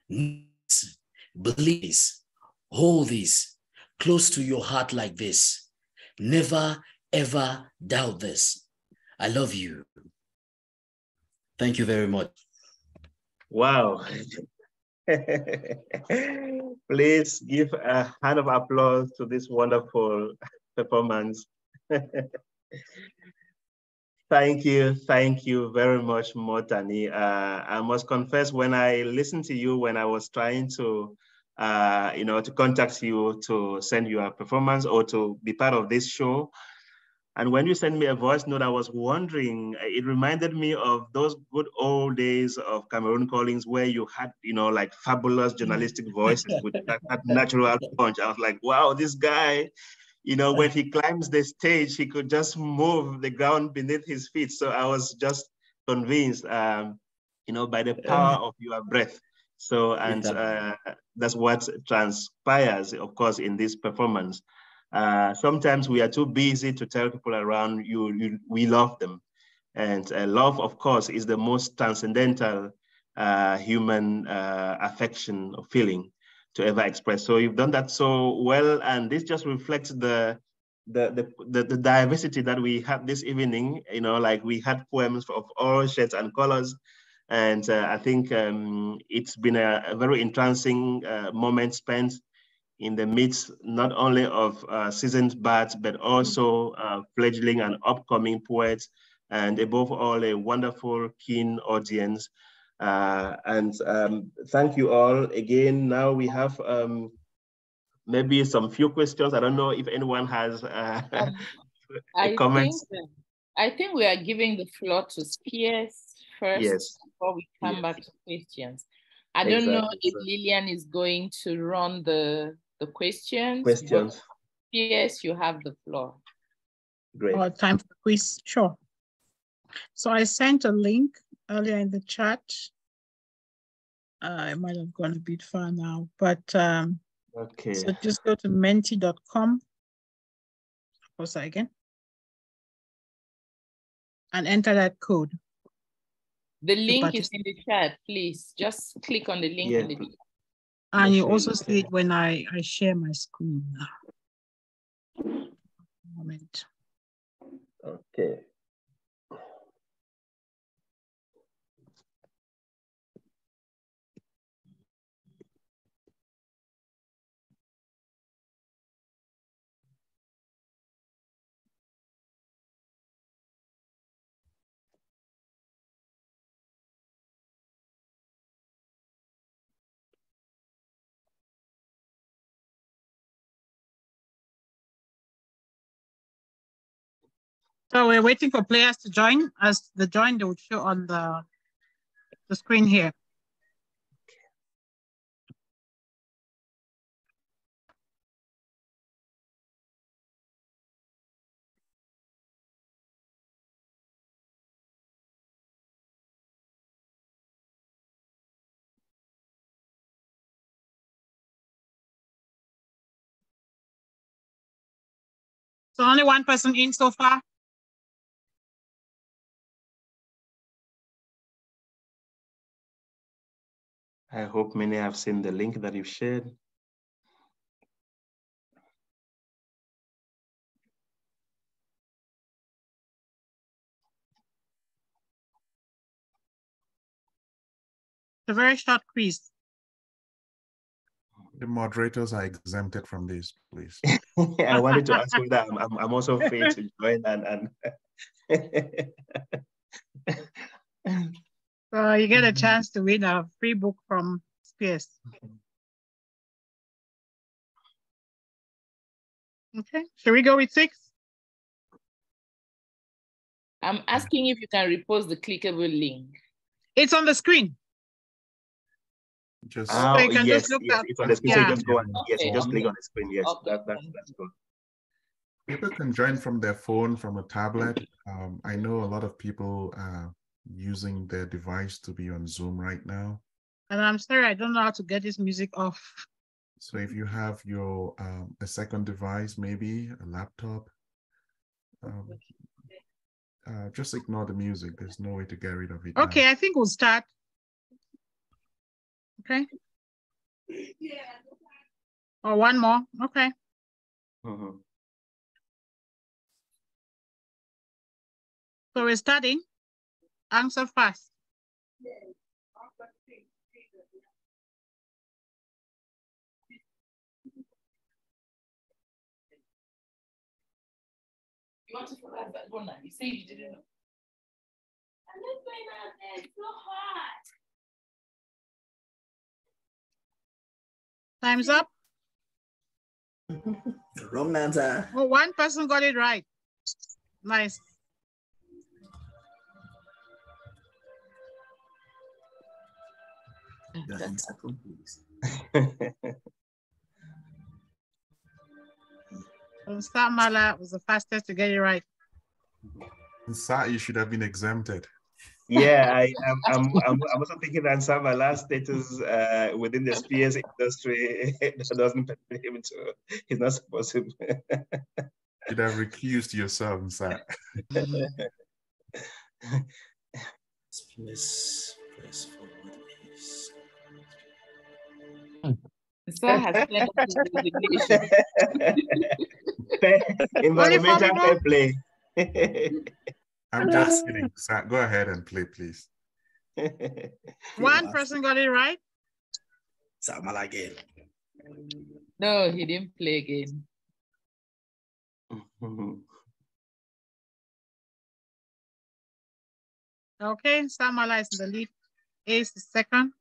believe this, hold this close to your heart like this. Never, ever doubt this. I love you. Thank you very much. Wow. Please give a hand of applause to this wonderful performance. Thank you very much, Motani. I must confess, when I listened to you, when I was trying to, to contact you to send you a performance or to be part of this show, and when you sent me a voice note, I was wondering, it reminded me of those good old days of Cameroon Callings where you had, like fabulous journalistic voices with that natural punch. I was like, wow, this guy, when he climbs the stage, he could just move the ground beneath his feet. So I was just convinced, by the power of your breath. So, and that's what transpires, of course, in this performance. Sometimes we are too busy to tell people around we love them. And love, of course, is the most transcendental human affection or feeling to ever express. So you've done that so well, and this just reflects the diversity that we had this evening. Like we had poems of all shades and colors, and I think it's been a very entrancing moment spent in the midst not only of seasoned bards, but also fledgling and upcoming poets, and above all, a wonderful, keen audience. Thank you all again. Now we have maybe some few questions. I don't know if anyone has comments. I think we are giving the floor to Spears first before we come back to questions. I don't know if Lilian is going to run the questions. But Spears, you have the floor. Great. Time for the quiz, sure. So I sent a link earlier in the chat. I might have gone a bit far now, but okay. So just go to menti.com. Post that again. And enter that code. The link is in the chat, please. Just click on the link in the chat. And you also see it when I share my screen. Moment. Okay. So we're waiting for players to join. As they join, they would show on the screen here. So only one person in so far? I hope many have seen the link that you've shared. It's a very short quiz. The moderators are exempted from this, please. I wanted to ask whether I'm also free to join and So you get a chance to win a free book from Spears. Okay, shall we go with 6? I'm asking if you can repost the clickable link. It's on the screen. Just so you can just look yes, at, it's on the screen. yeah. So just go on. Yes, Okay. just click on the screen. Yes, Okay. that's good. people can join from their phone, from a tablet. I know a lot of people are using their device to be on Zoom right now. And I'm sorry, I don't know how to get this music off. So if you have your a second device, maybe a laptop, just ignore the music. There's no way to get rid of it. Okay, now. I think we'll start. Okay. Or one more. Okay. Mm-hmm. So we're starting. Answer fast. You want to forget that one? You say you didn't know. I'm not going out there. It's so hot. Time's up. Wrong answer. Oh, one person got it right. Nice. Nsah Mala was the fastest to get it right. Nsah, you should have been exempted. Yeah, I'm also thinking that Nsah Mala's status within the Spears industry doesn't permit him to. He's not supposed to. You'd have recused yourself, Nsah. Spears press forward is. Nsah has sent us his resignation. Environmental fair play. I'm just kidding. Nsah, go ahead and play, please. One person got it right. Nsah Mala again. No, he didn't play again. Okay, Nsah Mala is in the lead. Ace is second.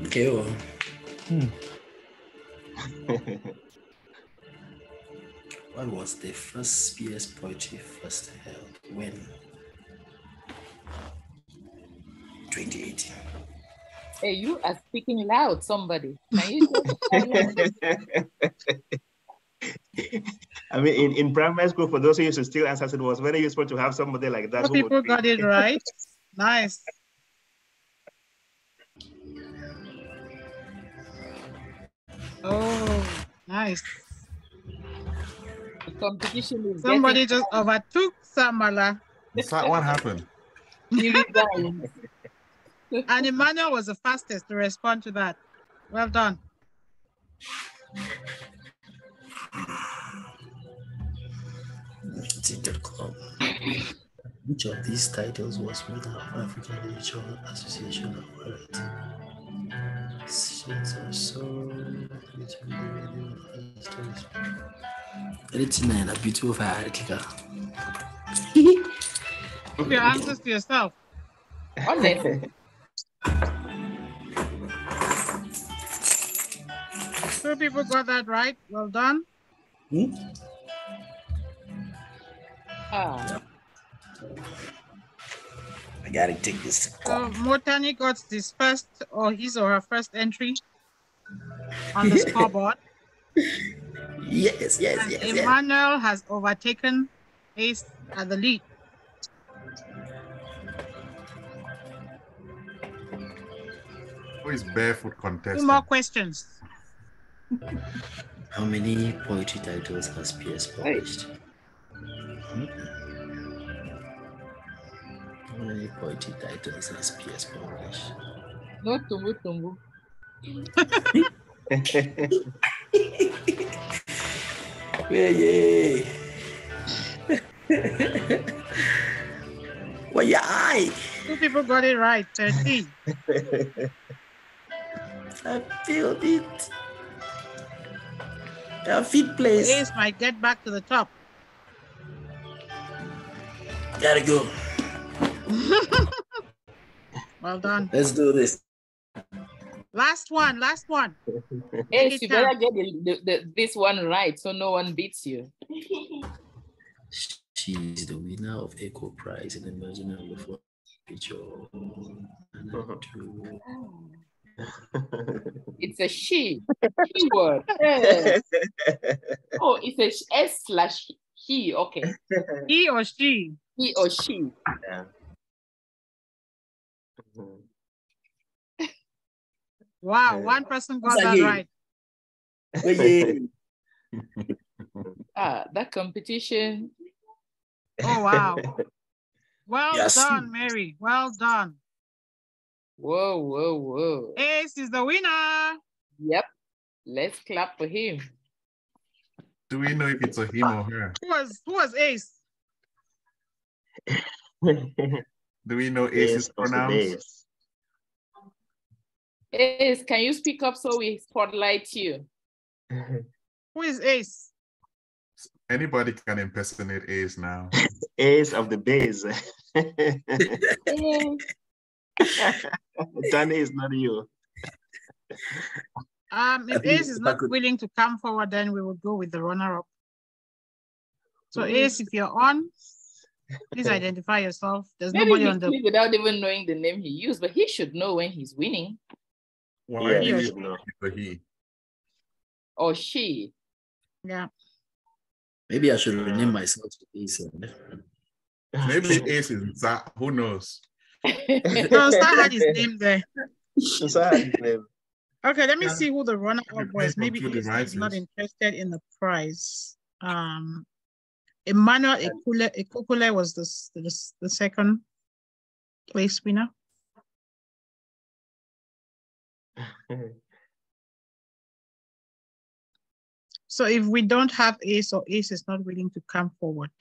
Okay, well. When was the first Spears poetry first held? When? 2018. Hey, you are speaking loud, somebody. Can you I mean, in primary school, for those who used to steal answers, it was very useful to have somebody like that. Two people got it right. Nice. Oh, nice. The competition is Somebody just overtook Nsah Mala. Nsah, what happened? He resigned. And Emmanuel was the fastest to respond to that. Well done. Which of these titles was winner of African Literature Association Award? Shades of Soul, it's a beautiful fire clicker. Put your answers to yourself. Honest. Two people got that right. Well done. Ah. I gotta take this. So Motani got his first or his or her first entry on the scoreboard. Yes. Emmanuel has overtaken Ace at the lead. Who is barefoot contestant? 2 more questions. How many poetry titles has Spears published? How many poetry titles has Spears published? No tumbu. Yeah. Well, yeah. 2 people got it right. 13. I feel it. Fifth place. Ace might get back to the top. Gotta go. Well done. Let's do this. Last one. Ace, you better get this one right so no one beats you. She's the winner of Echo Prize in Emerging Anglophone Picture. It's a she word. Oh, it's a S/he. Okay. He or she. He or she. Yeah. Wow, one person got that right. That competition. Oh, wow. Well done, Mary. Well done. Whoa. Ace is the winner. Yep. Let's clap for him. Do we know if it's a him or her? Who was Ace? Do we know Ace is pronounced? Ace, can you speak up so we spotlight you? Who is Ace? Anybody can impersonate Ace now. Ace of the base. Danny is not you. If Ace is not willing to come forward, then we will go with the runner-up. So Ace, if you're on, please identify yourself. There's nobody on the... without even knowing the name he used, but he should know when he's winning. Why do you know he? Or she. Yeah. Maybe I should rename myself to Ace. Maybe Ace is Nsah. Who knows? No, Nsah had his name there. Nsah had his name. Okay, let me see who the runner-up was. Maybe he's not interested in the prize. Emmanuel Ekukule was the second place winner. So if we don't have Ace or Ace is not willing to come forward,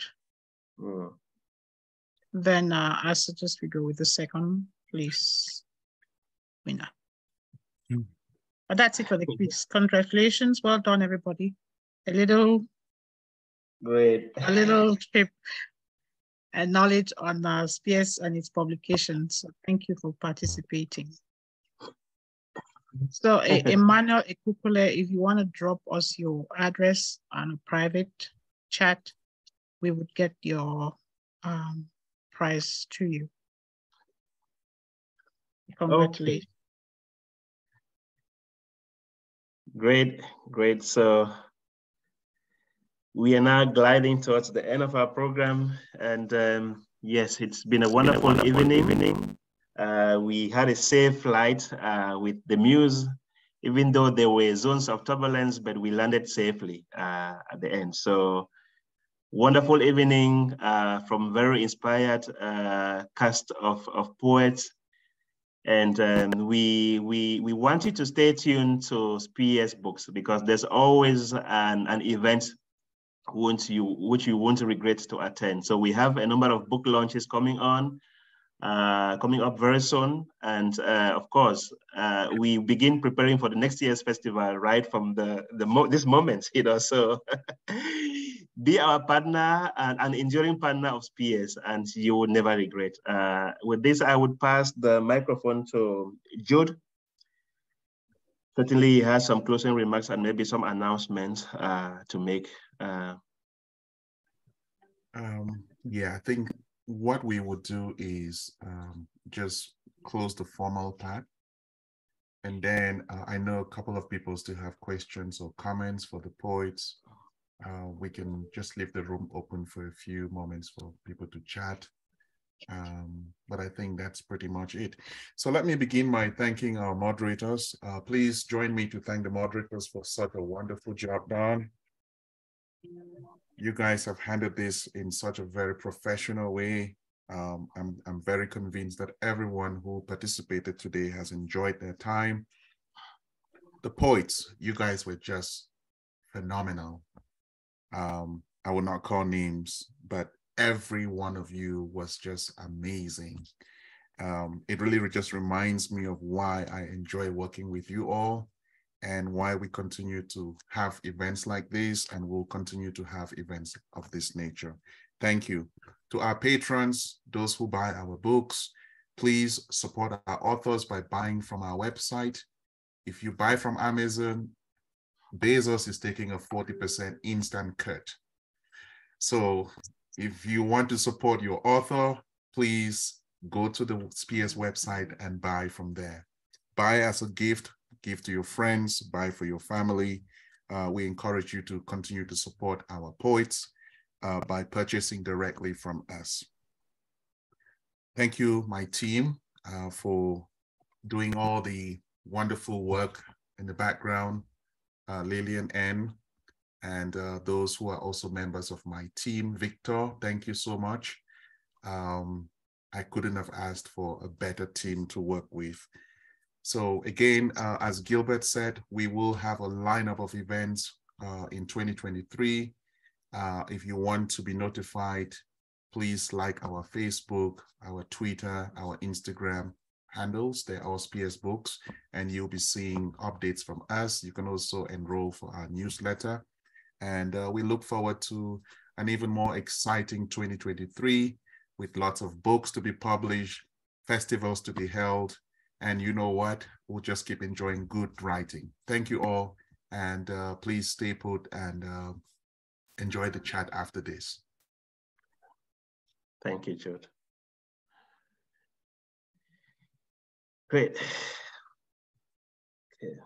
then I suggest we go with the second place winner. But that's it for the quiz. Congratulations. Well done, everybody. A little trip and knowledge on Spears and its publications. So thank you for participating. So Emmanuel Ekukule, if you want to drop us your address on a private chat, we would get your prize to you. Congratulations. Okay. Great. So we are now gliding towards the end of our program. And yes, it's been a wonderful evening. We had a safe flight with the Muse, even though there were zones of turbulence, but we landed safely at the end. So wonderful evening from very inspired cast of poets. And we want you to stay tuned to Spears Books because there's always an event which you won't regret to attend. So we have a number of book launches coming up very soon. And of course, we begin preparing for the next year's festival right from this moment, so be our partner and an enduring partner of Spears, and you will never regret. With this, I would pass the microphone to Jude. Certainly, he has some closing remarks and maybe some announcements to make. Yeah, I think what we would do is just close the formal part. And then I know a couple of people still have questions or comments for the poets. We can just leave the room open for a few moments for people to chat. But I think that's pretty much it. So let me begin by thanking our moderators. Please join me to thank the moderators for such a wonderful job done. You guys have handled this in such a very professional way. I'm very convinced that everyone who participated today has enjoyed their time. The poets, you guys were just phenomenal. I will not call names, but every one of you was just amazing. It really just reminds me of why I enjoy working with you all. and why we continue to have events like this, and we'll continue to have events of this nature. Thank you. To our patrons, those who buy our books, please support our authors by buying from our website. If you buy from Amazon, Bezos is taking a 40% instant cut. So if you want to support your author, please go to the SPS website and buy from there. Buy as a gift, give to your friends, buy for your family. We encourage you to continue to support our poets by purchasing directly from us. Thank you, my team, for doing all the wonderful work in the background. Lilian N, and those who are also members of my team. Victor, thank you so much. I couldn't have asked for a better team to work with. So again, as Gilbert said, we will have a lineup of events in 2023. If you want to be notified, please like our Facebook, our Twitter, our Instagram handles. They're all SPS Books, and you'll be seeing updates from us. You can also enroll for our newsletter. And we look forward to an even more exciting 2023 with lots of books to be published, festivals to be held, and you know what? We'll just keep enjoying good writing. Thank you all, and please stay put and enjoy the chat after this. Thank you, Jude. Great. Okay.